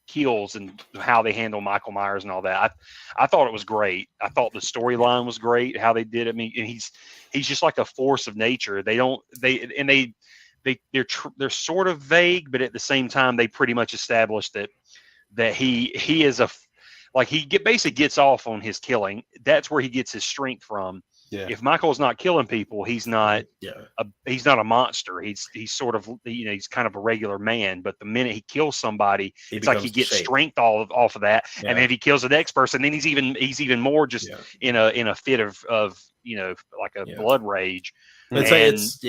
kills and how they handle Michael Myers and all that, I thought it was great. I thought the storyline was great, how they did it. I mean, and he's just like a force of nature. They're sort of vague, but at the same time, they pretty much established that he is basically gets off on his killing. That's where he gets his strength from. Yeah. If Michael's not killing people, he's not a monster. He's sort of, he's kind of a regular man. But the minute he kills somebody, it's like he gets strength off of that. Yeah. And then if he kills the next person, then he's even more just in a fit of like a blood rage. It's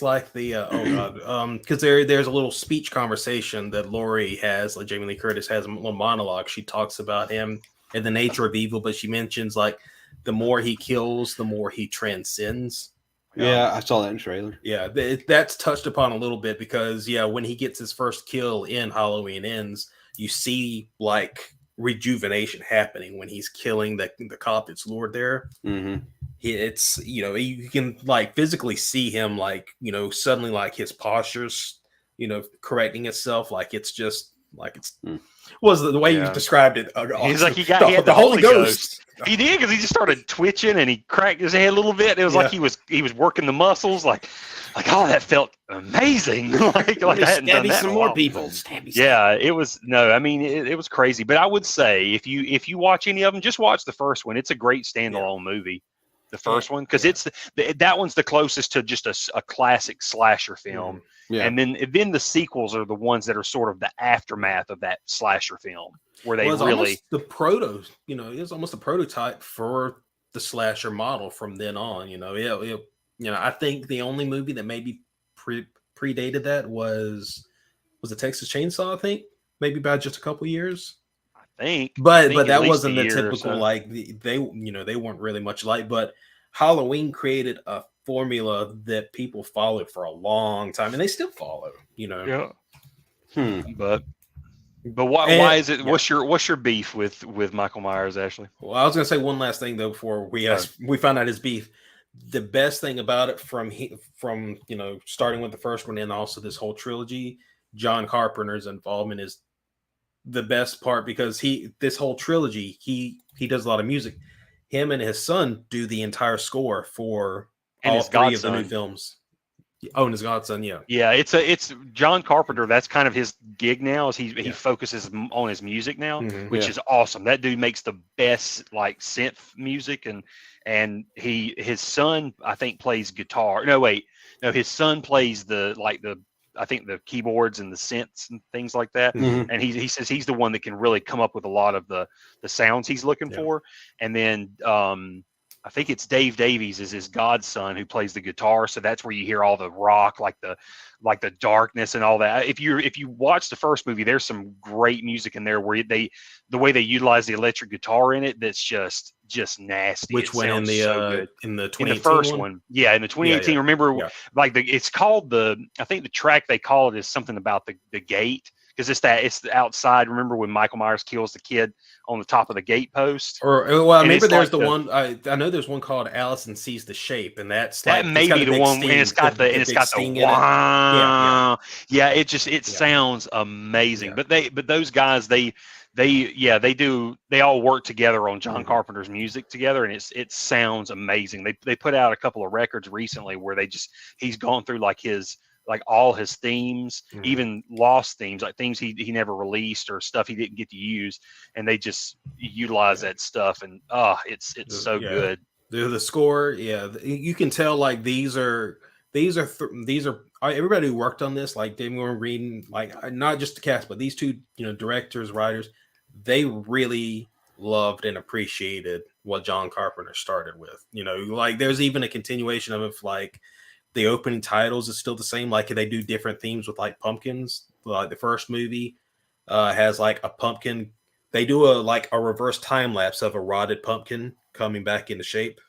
like the because there's a little speech conversation that Laurie has, like Jamie Lee Curtis has a little monologue. She talks about him and the nature of evil, but she mentions like the more he kills, the more he transcends. Yeah, I saw that in the trailer. Yeah, that's touched upon a little bit because when he gets his first kill in Halloween Ends, you see like rejuvenation happening when he's killing the cop that's lured there. Mm-hmm. It's you can like physically see him like suddenly like his posture's correcting itself, like it's just like it's was the way you described it. He's like he had the Holy Ghost. He did, because he just started twitching and he cracked his head a little bit. It was like he was working the muscles, like that felt amazing. like I hadn't done that some more people. Yeah, it was it was crazy. But I would say if you watch any of them, just watch the first one. It's a great standalone movie. The first one, because it's that one's the closest to just a classic slasher film. Yeah. And then the sequels are the ones that are sort of the aftermath of that slasher film, where they really the proto. It was almost a prototype for the slasher model from then on. I think the only movie that maybe predated that was the Texas Chainsaw. I think maybe by just a couple years. But that wasn't the typical like they weren't really much like. But Halloween created a formula that people followed for a long time, and they still follow. Yeah. But why is it? Yeah. What's your beef with Michael Myers, Ashley? Well, I was gonna say one last thing though before we found out his beef. The best thing about it from starting with the first one and also this whole trilogy, John Carpenter's involvement is the best part, because this whole trilogy he does a lot of music. Him and his son do the entire score for all three of the new films. Oh, and his godson, yeah. It's John Carpenter. That's kind of his gig now. Is he focuses on his music now, which is awesome. That dude makes the best like synth music, and his son I think plays guitar. No, his son plays I think the keyboards and the synths and things like that. Mm-hmm. And he says he's the one that can really come up with a lot of the sounds he's looking for. And then I think it's Dave Davies is his godson who plays the guitar. So that's where you hear all the rock, like the darkness and all that. If you watch the first movie, there's some great music in there where the way they utilize the electric guitar in it, that's just nasty. Which one in the 2018 in the first one? Yeah, in the 2018. Yeah. Remember, it's called I think the track they call it is something about the gate, because it's the outside. Remember when Michael Myers kills the kid on the top of the gate post? Or I remember there's like one. I know there's one called Allison Sees the Shape, and that may be the one. And it's got the wow. Yeah. It sounds amazing. Yeah. But those guys they they all work together on John Carpenter's music together, and it sounds amazing. They put out a couple of records recently where he's gone through like all his themes, even lost themes, like things he never released or stuff he didn't get to use, and they just utilize that stuff, and it's so good. The score, you can tell like these are everybody who worked on this, like David Gordon Green, like not just the cast, but these two, directors, writers, they really loved and appreciated what John Carpenter started with. Like there's even a continuation of it, like the opening titles is still the same. Like they do different themes with like pumpkins. Like the first movie has like a pumpkin. They do a reverse time lapse of a rotted pumpkin coming back into shape.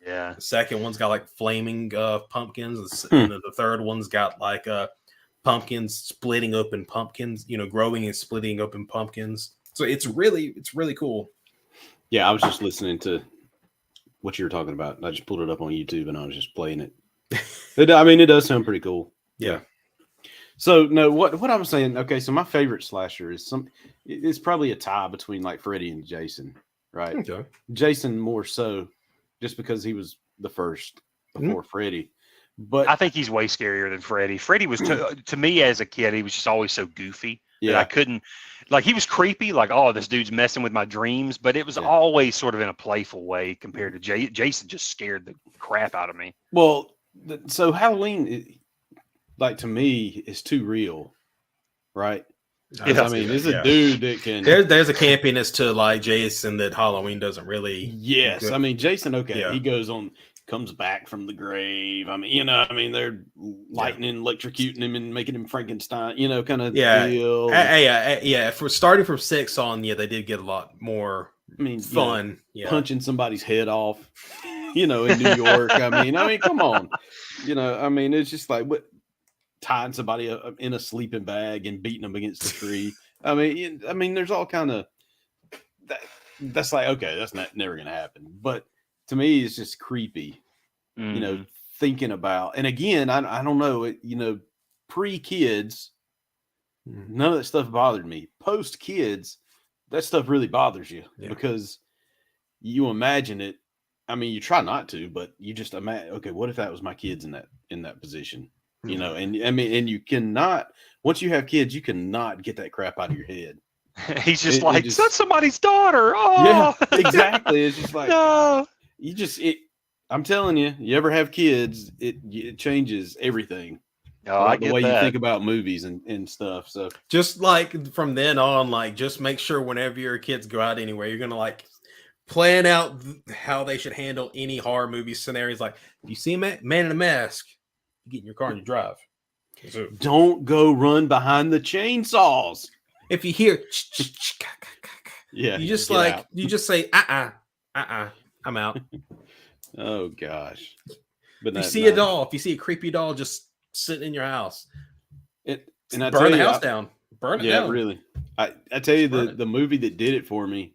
Yeah. The second one's got like flaming pumpkins. And the third one's got like pumpkins splitting open pumpkins, growing and splitting open pumpkins. So it's really cool. Yeah, I was just listening to what you were talking about. I just pulled it up on YouTube and I was just playing it. It does sound pretty cool. Yeah. So no, what I was saying. Okay, so my favorite slasher is it's probably a tie between like Freddy and Jason, right? Okay. Jason more so, just because he was the first before Freddy. But I think he's way scarier than Freddy. Freddy was to me as a kid, he was just always so goofy that I couldn't. Like he was creepy, like this dude's messing with my dreams, but it was always sort of in a playful way compared to Jason. Just scared the crap out of me. Well. So Halloween, like to me, is too real, right? There's a dude that can. There's a campiness to like Jason that Halloween doesn't really. Yes, Jason. Okay, he comes back from the grave. They're lightning, electrocuting him, and making him Frankenstein. Kind of deal. If we're starting from 6 on, they did get a lot more. Fun. Punching somebody's head off. In New York. Come on. It's just like tying somebody up in a sleeping bag and beating them against a tree. There's all kind of that's like, okay, that's never going to happen. But to me, it's just creepy, thinking about, and again, I don't know, pre-kids, none of that stuff bothered me. Post-kids, that stuff really bothers you because you imagine it. You try not to, but you just imagine, okay, what if that was my kids in that position? And you cannot, once you have kids, you cannot get that crap out of your head. He's just that's somebody's daughter. Oh, yeah, exactly. It's just like, no. I'm telling you, you ever have kids, it changes everything. Oh, the way you think about movies and stuff. So just like from then on, like just make sure whenever your kids go out anywhere, you're gonna like plan out how they should handle any horror movie scenarios. Like if you see a man in a mask, you get in your car and you drive. So, don't go run behind the chainsaws. If you hear, you just say, I'm out. Oh gosh! But if you see a doll, if you see a creepy doll just sitting in your house, burn the house down. Burn it down. Yeah, really. I tell you, the movie that did it for me,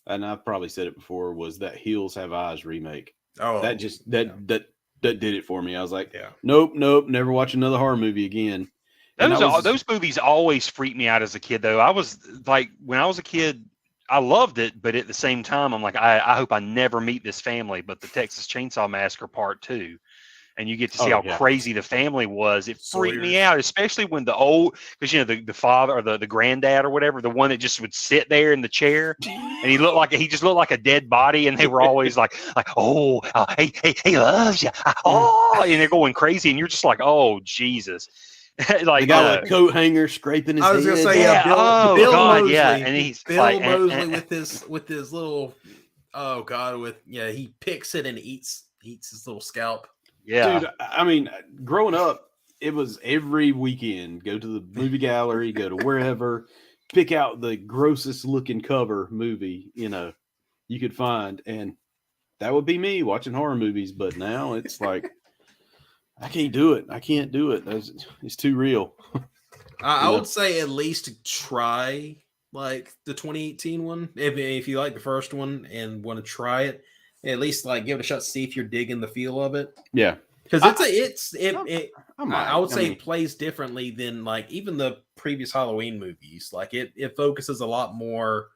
and I've probably said it before, was that Hills Have Eyes remake. Oh, that did it for me. I was like, nope, never watch another horror movie again. Those movies always freaked me out as a kid, though. I was like, when I was a kid, I loved it, but at the same time, I'm like, I hope I never meet this family. But the Texas Chainsaw Massacre Part 2, and you get to see how crazy the family was. It freaked me out, especially when because the father or the granddad or whatever, the one that just would sit there in the chair, and he just looked like a dead body, and they were always like, he loves you, and they're going crazy, and you're just like, oh Jesus. Like the guy with a coat hanger scraping his head. I was gonna say, Bill Moseley, and he's Bill like, Moseley with his little, he picks it and eats his little scalp. Yeah, dude. Growing up, it was every weekend go to the movie gallery, go to wherever, pick out the grossest looking cover movie you could find, and that would be me watching horror movies. But now it's like, I can't do it. It's too real. I would say at least try like the 2018 one. If you like the first one and want to try it, at least like give it a shot, see if you're digging the feel of it. Yeah. because I would say mean, it plays differently than like even the previous Halloween movies. Like it focuses a lot more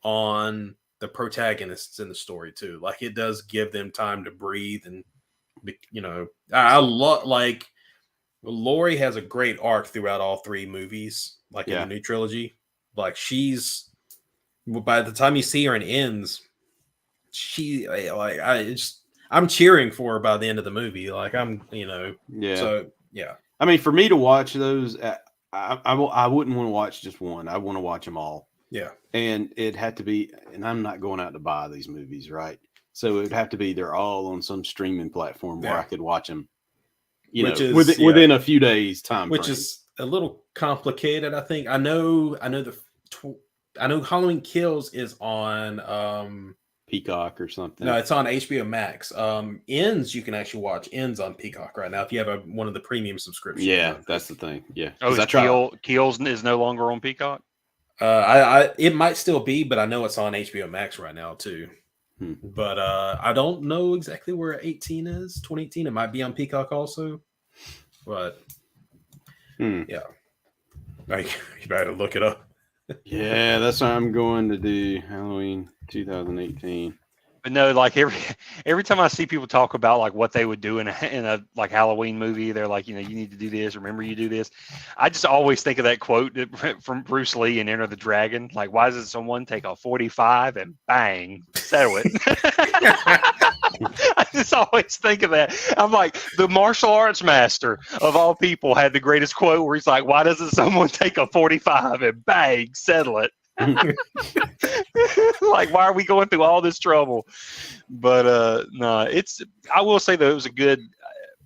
on the protagonists in the story too. Like it does give them time to breathe, and I love like Laurie has a great arc throughout all three movies. Like in the new trilogy, like she's by the time you see her in Ends, I'm cheering for her by the end of the movie. Like So yeah. I mean, for me to watch those, I wouldn't want to watch just one. I want to watch them all. Yeah. And it had to be, and I'm not going out to buy these movies, right? So it would have to be they're all on some streaming platform where I could watch them, within a few days time. Which is a little complicated, I think. I know Halloween Kills is on Peacock or something. No, it's on HBO Max. Ends, you can actually watch Ends on Peacock right now if you have one of the premium subscriptions. Yeah, that's the thing. Yeah. Oh, Kills is no longer on Peacock? It might still be, but I know it's on HBO Max right now too. But I don't know exactly where 18 is. 2018. It might be on Peacock also. But yeah, like you better look it up. Yeah, that's what I'm going to do. Halloween 2018. But no, like every time I see people talk about like what they would do in a like Halloween movie, they're like, you need to do this. Remember, you do this. I just always think of that quote from Bruce Lee in Enter the Dragon. Like, why doesn't someone take a 45 and bang, settle it? I just always think of that. I'm like, the martial arts master of all people had the greatest quote where he's like, why doesn't someone take a 45 and bang, settle it? Like, why are we going through all this trouble? But no, I will say that it was a good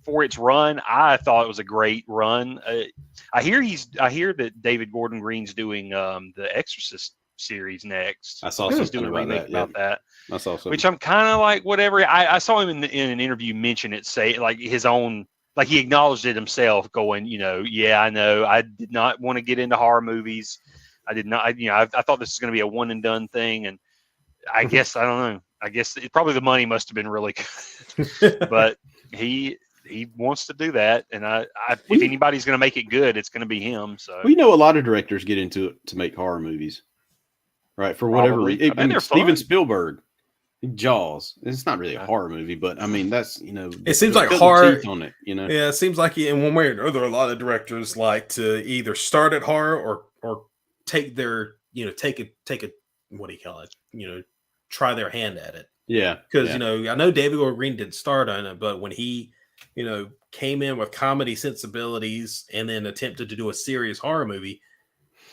for its run. I thought it was a great run. I hear that David Gordon Green's doing the Exorcist series next. I saw he's something doing a remake about that. I saw something. Which I'm kind of like, whatever. I saw him in an interview mention it, say like his own, like he acknowledged it himself, going, yeah, I know, I did not want to get into horror movies. I did not, I thought this was going to be a one and done thing. And I guess, I don't know. I guess probably the money must have been really good, but he wants to do that. And if anybody's going to make it good, it's going to be him. So we know a lot of directors get into it to make horror movies, right? For whatever reason. Steven Spielberg, Jaws. It's not really a horror movie, but I mean, that's, it seems like horror on it, Yeah, it seems like in one way or another, a lot of directors like to either start at horror or take their, take a what do you call it? Try their hand at it. Yeah. Because, I know David Gordon Green didn't start on it, but when he, came in with comedy sensibilities and then attempted to do a serious horror movie,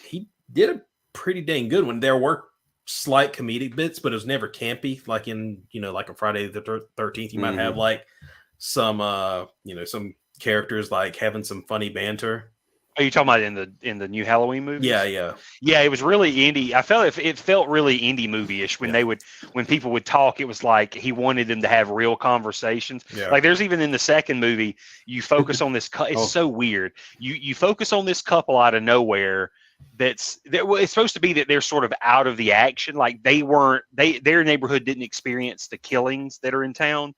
he did a pretty dang good one. There were slight comedic bits, but it was never campy. Like in, like a Friday the 13th, you might have like some, some characters like having some funny banter. Are you talking about in the new Halloween movie? Yeah. It was really indie. I felt it felt really indie movie-ish when when people would talk. It was like he wanted them to have real conversations. Yeah. Like there's even in the second movie, you focus on this. It's so weird. You focus on this couple out of nowhere. It's supposed to be that they're sort of out of the action. Like their neighborhood didn't experience the killings that are in town.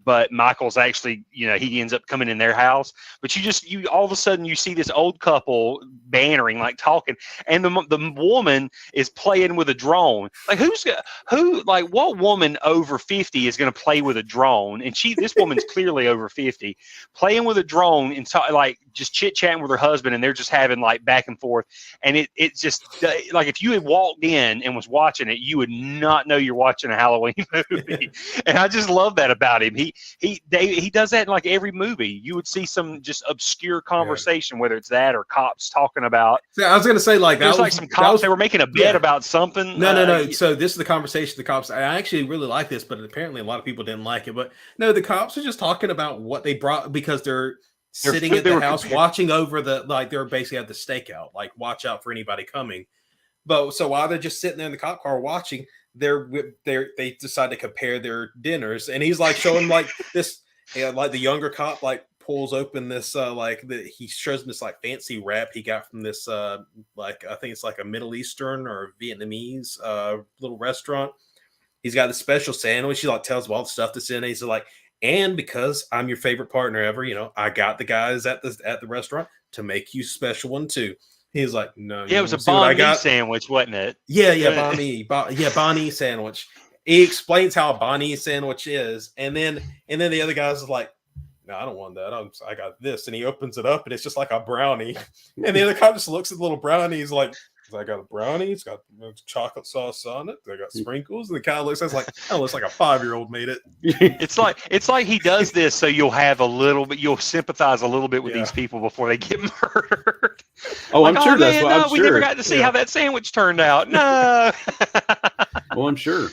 But Michael's actually, he ends up coming in their house. But you all of a sudden you see this old couple bantering, like talking, and the woman is playing with a drone. Like what woman over 50 is going to play with a drone? And this woman's clearly over 50, playing with a drone and just chit chatting with her husband, and they're just having like back and forth. And it just like if you had walked in and was watching it, you would not know you're watching a Halloween movie. And I just love that about him. He does that in like every movie. You would see some just obscure conversation, whether it's that or cops talking about. So I was going to say like there's like some cops. They were making a bet about something. No. So this is the conversation. The cops. I actually really like this, but apparently a lot of people didn't like it. But no, the cops are just talking about what they brought because they're sitting at the house watching over they're basically at the stakeout, like watch out for anybody coming. But so while they're just sitting there in the cop car watching, they decide to compare their dinners, and he's like showing like this, like the younger cop like pulls open this he shows them this like fancy wrap he got from this like I think it's like a Middle Eastern or Vietnamese little restaurant. He's got the special sandwich. He like tells him all the stuff that's in it. He's like, And because I'm your favorite partner ever, I got the guys at the restaurant to make you special one too. He's like, no, Yeah, it was a banh mi sandwich, wasn't it? Yeah, banh mi sandwich. He explains how a banh mi sandwich is, and then the other guys is like, no, I don't want that. I got this, and he opens it up, and it's just like a brownie. And the other guy just looks at the little brownie. He's like, I got a brownie. It's got chocolate sauce on it. I got sprinkles. And the guy looks like, oh, looks like a 5-year-old made it. It's like he does this so you'll have a little bit, you'll sympathize a little bit with these people before they get murdered. Oh, I'm sure that's what I'm we sure. never got to see how that sandwich turned out. No. Well, I'm sure.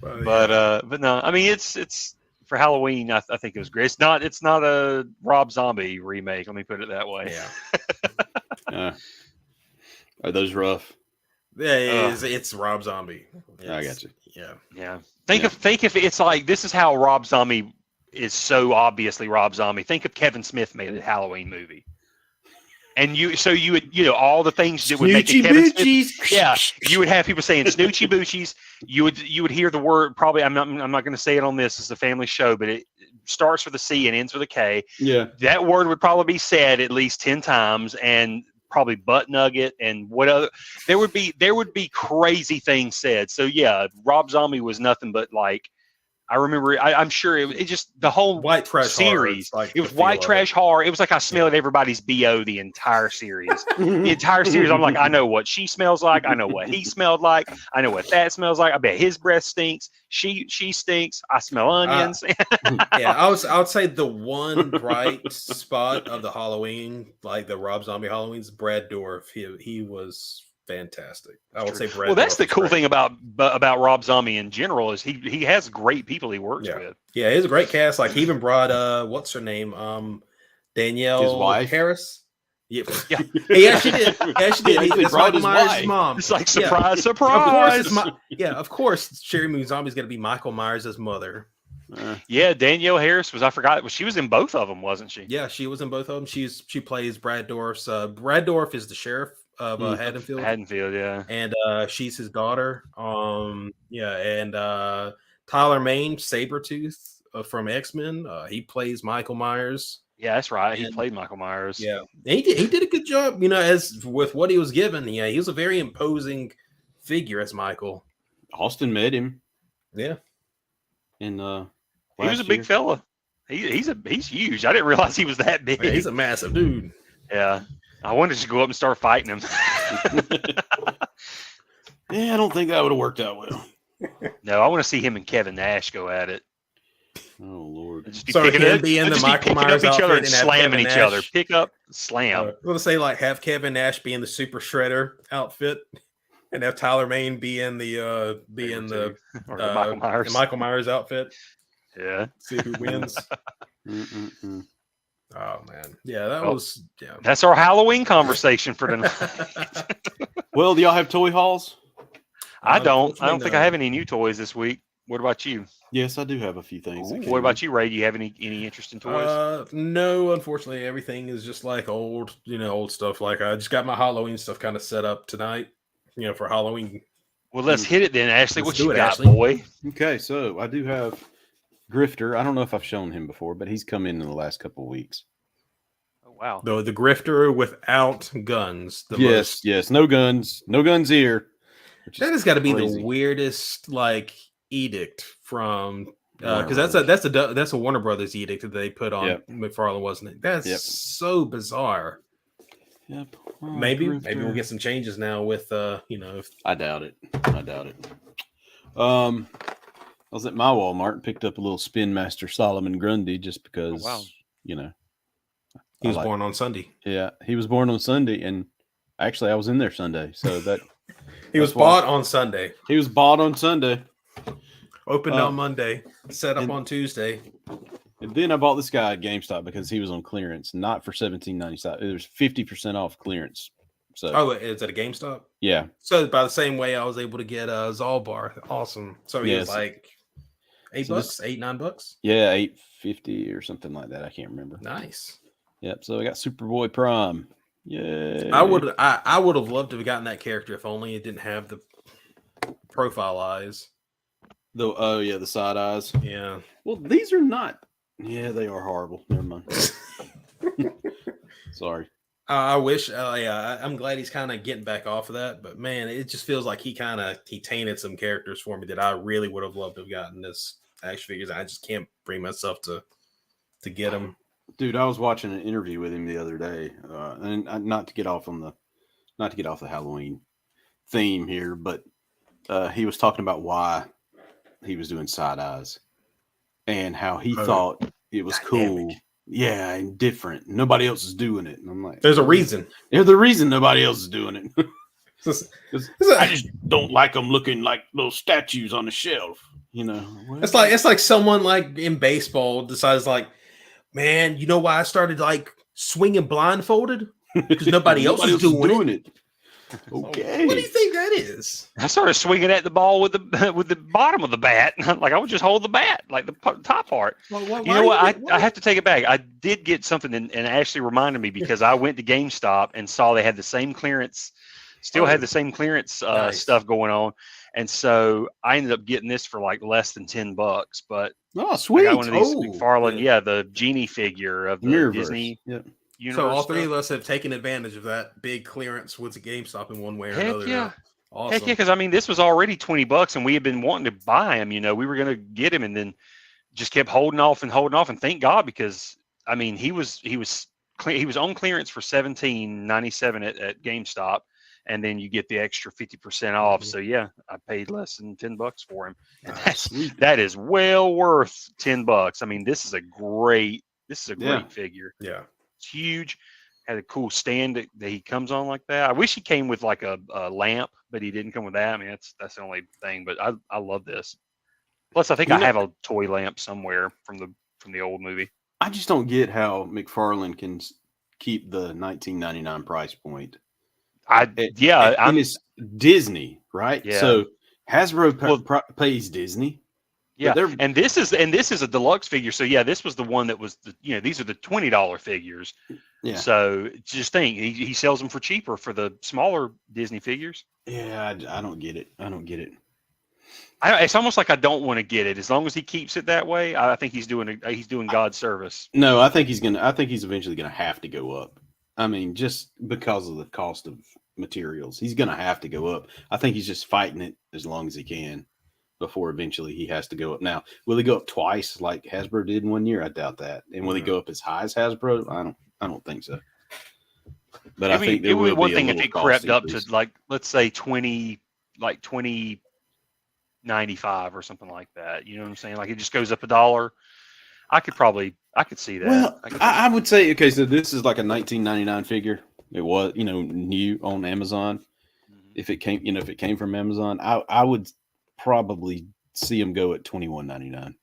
But no, I mean it's for Halloween. I think it was great. It's not a Rob Zombie remake. Let me put it that way. Yeah. Are those rough? Yeah, it's Rob Zombie. I got you. Yeah. Think if it's like this is how Rob Zombie is so obviously Rob Zombie. Think if Kevin Smith made a Halloween movie. And you would, all the things that would make it Kevin Smith. Yeah, you would have people saying snoochie boochies. You would hear the word probably. I'm not going to say it on this. It's a family show, but it starts with a C and ends with a K. Yeah, that word would probably be said at least 10 times, and probably butt nugget and what other. There would be crazy things said. So yeah, Rob Zombie was nothing but like. I remember. I'm sure it just the whole white trash series. Horror, it was white trash horror. It was like I smelled everybody's BO the entire series. The entire series. I'm like, I know what she smells like. I know what he smelled like. I know what that smells like. I bet his breath stinks. She stinks. I smell onions. I would say the one bright spot of the Halloween, like the Rob Zombie Halloween's, Brad Dourif. He was fantastic. I would say Brad. Well, that's the cool thing about Rob Zombie in general is he has great people he works with. Yeah, he's a great cast. Like he even brought what's her name? Danielle his wife Harris. Yeah. He actually did. He brought his Myers' wife. mom. It's like surprise. Of course, Sherry Moon Zombie's going to be Michael Myers' mother. Yeah, Danielle Harris was. I forgot. She was in both of them, wasn't she? Yeah, she was in both of them. She plays Brad Dourif's. Brad Dourif is the sheriff of Haddonfield. Haddonfield, yeah. And she's his daughter. And Tyler Mane, Sabretooth from X-Men. He plays Michael Myers. Yeah, that's right. He played Michael Myers. Yeah. He did a good job, as with what he was given. Yeah, he was a very imposing figure as Michael. Austin met him. Yeah. And he was a big fella. He's huge. I didn't realize he was that big. Man, he's a massive dude. Yeah. I wanted to go up and start fighting him. Yeah, I don't think that would have worked out well. No, I want to see him and Kevin Nash go at it. Oh Lord! So him being the Michael Myers each other outfit and slamming each other. Pick up, slam. I was going to say have Kevin Nash be in the Super Shredder outfit, and have Tyler Mane be in the Michael Myers outfit. Yeah. See who wins. Oh man, yeah, was. That's our Halloween conversation for tonight. Well, do y'all have toy hauls? I don't think I have any new toys this week. What about you? Yes, I do have a few things. What about you, Ray? Do you have any interest in toys? No, unfortunately, everything is just like old stuff. Like I just got my Halloween stuff kind of set up tonight, for Halloween. Well, let's hit it then, Ashley. Let's what you got, Ashley. Boy? Okay, so I do have Grifter. I don't know if I've shown him before, but he's come in the last couple of weeks. Oh wow! The Grifter without guns. Yes, no guns here. That has got to be the weirdest edict from because that's a Warner Brothers edict that they put on McFarlane, wasn't it? That's so bizarre. Yep. Maybe we'll get some changes now with I doubt it. I was at my Walmart and picked up a little Spin Master Solomon Grundy just because he was born on Sunday. Yeah, he was born on Sunday, and actually I was in there Sunday, so that he was bought on Sunday. He was bought on Sunday. Opened on Monday, set up on Tuesday. And then I bought this guy at GameStop because he was on clearance, not for $17.95. It was 50% off clearance. So is it a GameStop? Yeah. So by the same way, I was able to get a Zolbar. Awesome. So he was like $8, $9. Yeah, $8.50 or something like that. I can't remember. Nice. Yep. So I got Superboy Prime. Yeah. I would have loved to have gotten that character if only it didn't have the profile eyes. The side eyes. Yeah. Well, these are not. Yeah, they are horrible. Never mind. Sorry. I wish. I'm glad he's kind of getting back off of that. But man, it just feels like he tainted some characters for me that I really would have loved to have gotten this action figures. I just can't bring myself to get them. Dude, I was watching an interview with him the other day, and not to get off the Halloween theme here, but he was talking about why he was doing side eyes and how he thought it was cool. Yeah, and different. Nobody else is doing it. And I'm like, There's a reason. There's the reason nobody else is doing it. I just don't like them looking like little statues on the shelf. You know, It's like someone like in baseball decides like, man, you know why I started like swinging blindfolded? Because nobody else is doing it. Okay. What do you think that is? I started swinging at the ball with the bottom of the bat. Like I would just hold the bat, like the top part. You know what? I have to take it back. I did get something, and Ashley reminded me because I went to GameStop and saw they had the same clearance, had the same clearance stuff going on. And so I ended up getting this for like less than $10. But oh, sweet! I got one of these McFarlane, the genie figure of the Mirrorverse. Disney. Yep. So all three of us have taken advantage of that big clearance with the GameStop in one way or another. Yeah. Awesome. Heck yeah, because I mean this was already $20 and we had been wanting to buy him. You know, we were gonna get him and then just kept holding off. And thank God, because I mean he was on clearance for $17.97 at GameStop, and then you get the extra 50% off. Mm-hmm. So yeah, I paid less than $10 for him. And that is well worth $10. I mean, this is a great figure. Yeah. It's huge. Had a cool stand that he comes on like that. I wish he came with like a lamp, but he didn't come with that. I mean, that's the only thing. But I love this. Plus, I think I have a toy lamp somewhere from the old movie. I just don't get how McFarlane can keep the $19.99 price point. And it's Disney, right? Yeah. So Hasbro pays Disney. Yeah, and this is a deluxe figure. So yeah, this was the one that was these are the $20 figures. Yeah. So just think he sells them for cheaper for the smaller Disney figures. Yeah, I don't get it. It's almost like I don't want to get it. As long as he keeps it that way, I think he's doing God's service. No, I think he's eventually gonna have to go up. I mean, just because of the cost of materials, he's gonna have to go up. I think he's just fighting it as long as he can before eventually he has to go up. Now, will he go up twice like Hasbro did in 1 year? I doubt that. And will he go up as high as Hasbro? I don't think so. But I think there will be one thing a if it cost crept up increase. to like, let's say $20.95 or something like that. You know what I'm saying? Like it just goes up $1. I could see that. Well, I would say, okay, so this is like a $19.99 figure. It was, new on Amazon. Mm-hmm. If it came from Amazon, I would probably see him go at $21.99.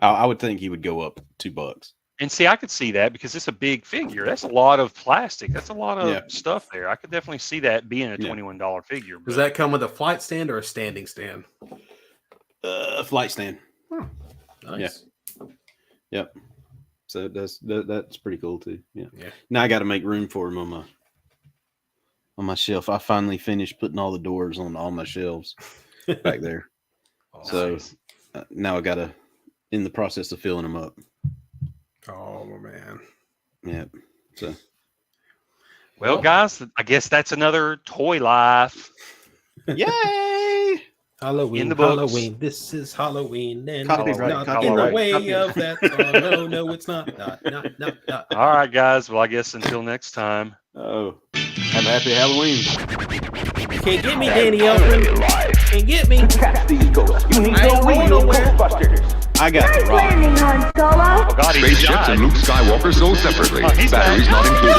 I would think he would go up $2. And see, I could see that because it's a big figure. That's a lot of plastic. That's a lot of stuff there. I could definitely see that being a $21 figure. Does that come with a flight stand or a standing stand? Flight stand. Oh, nice. Yeah. Yep. So that's pretty cool too. Yeah. Now I got to make room for him on my shelf. I finally finished putting all the doors on all my shelves back there. So now I got to in the process of filling them up. Oh man. Yeah. So. Well, guys, I guess that's another Toy Life. Yay! Halloween, in the books. Halloween. This is Halloween, and Copyright, it's not copyright, in the way copyright. of that. No, it's not. Not. All right, guys. Well, I guess until next time. Oh, have a happy Halloween. Can't get me, Danny Elfman. Life. Can't get me. Catch these ghosts. You need I no ain't going real nowhere. Ghostbusters. I got Nice the rock. landing, Han Solo. Oh, God, he Spaceships died. and Luke Skywalker sold separately. Oh, he's Batteries back. not included.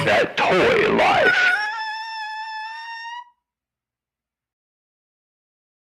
That toy life.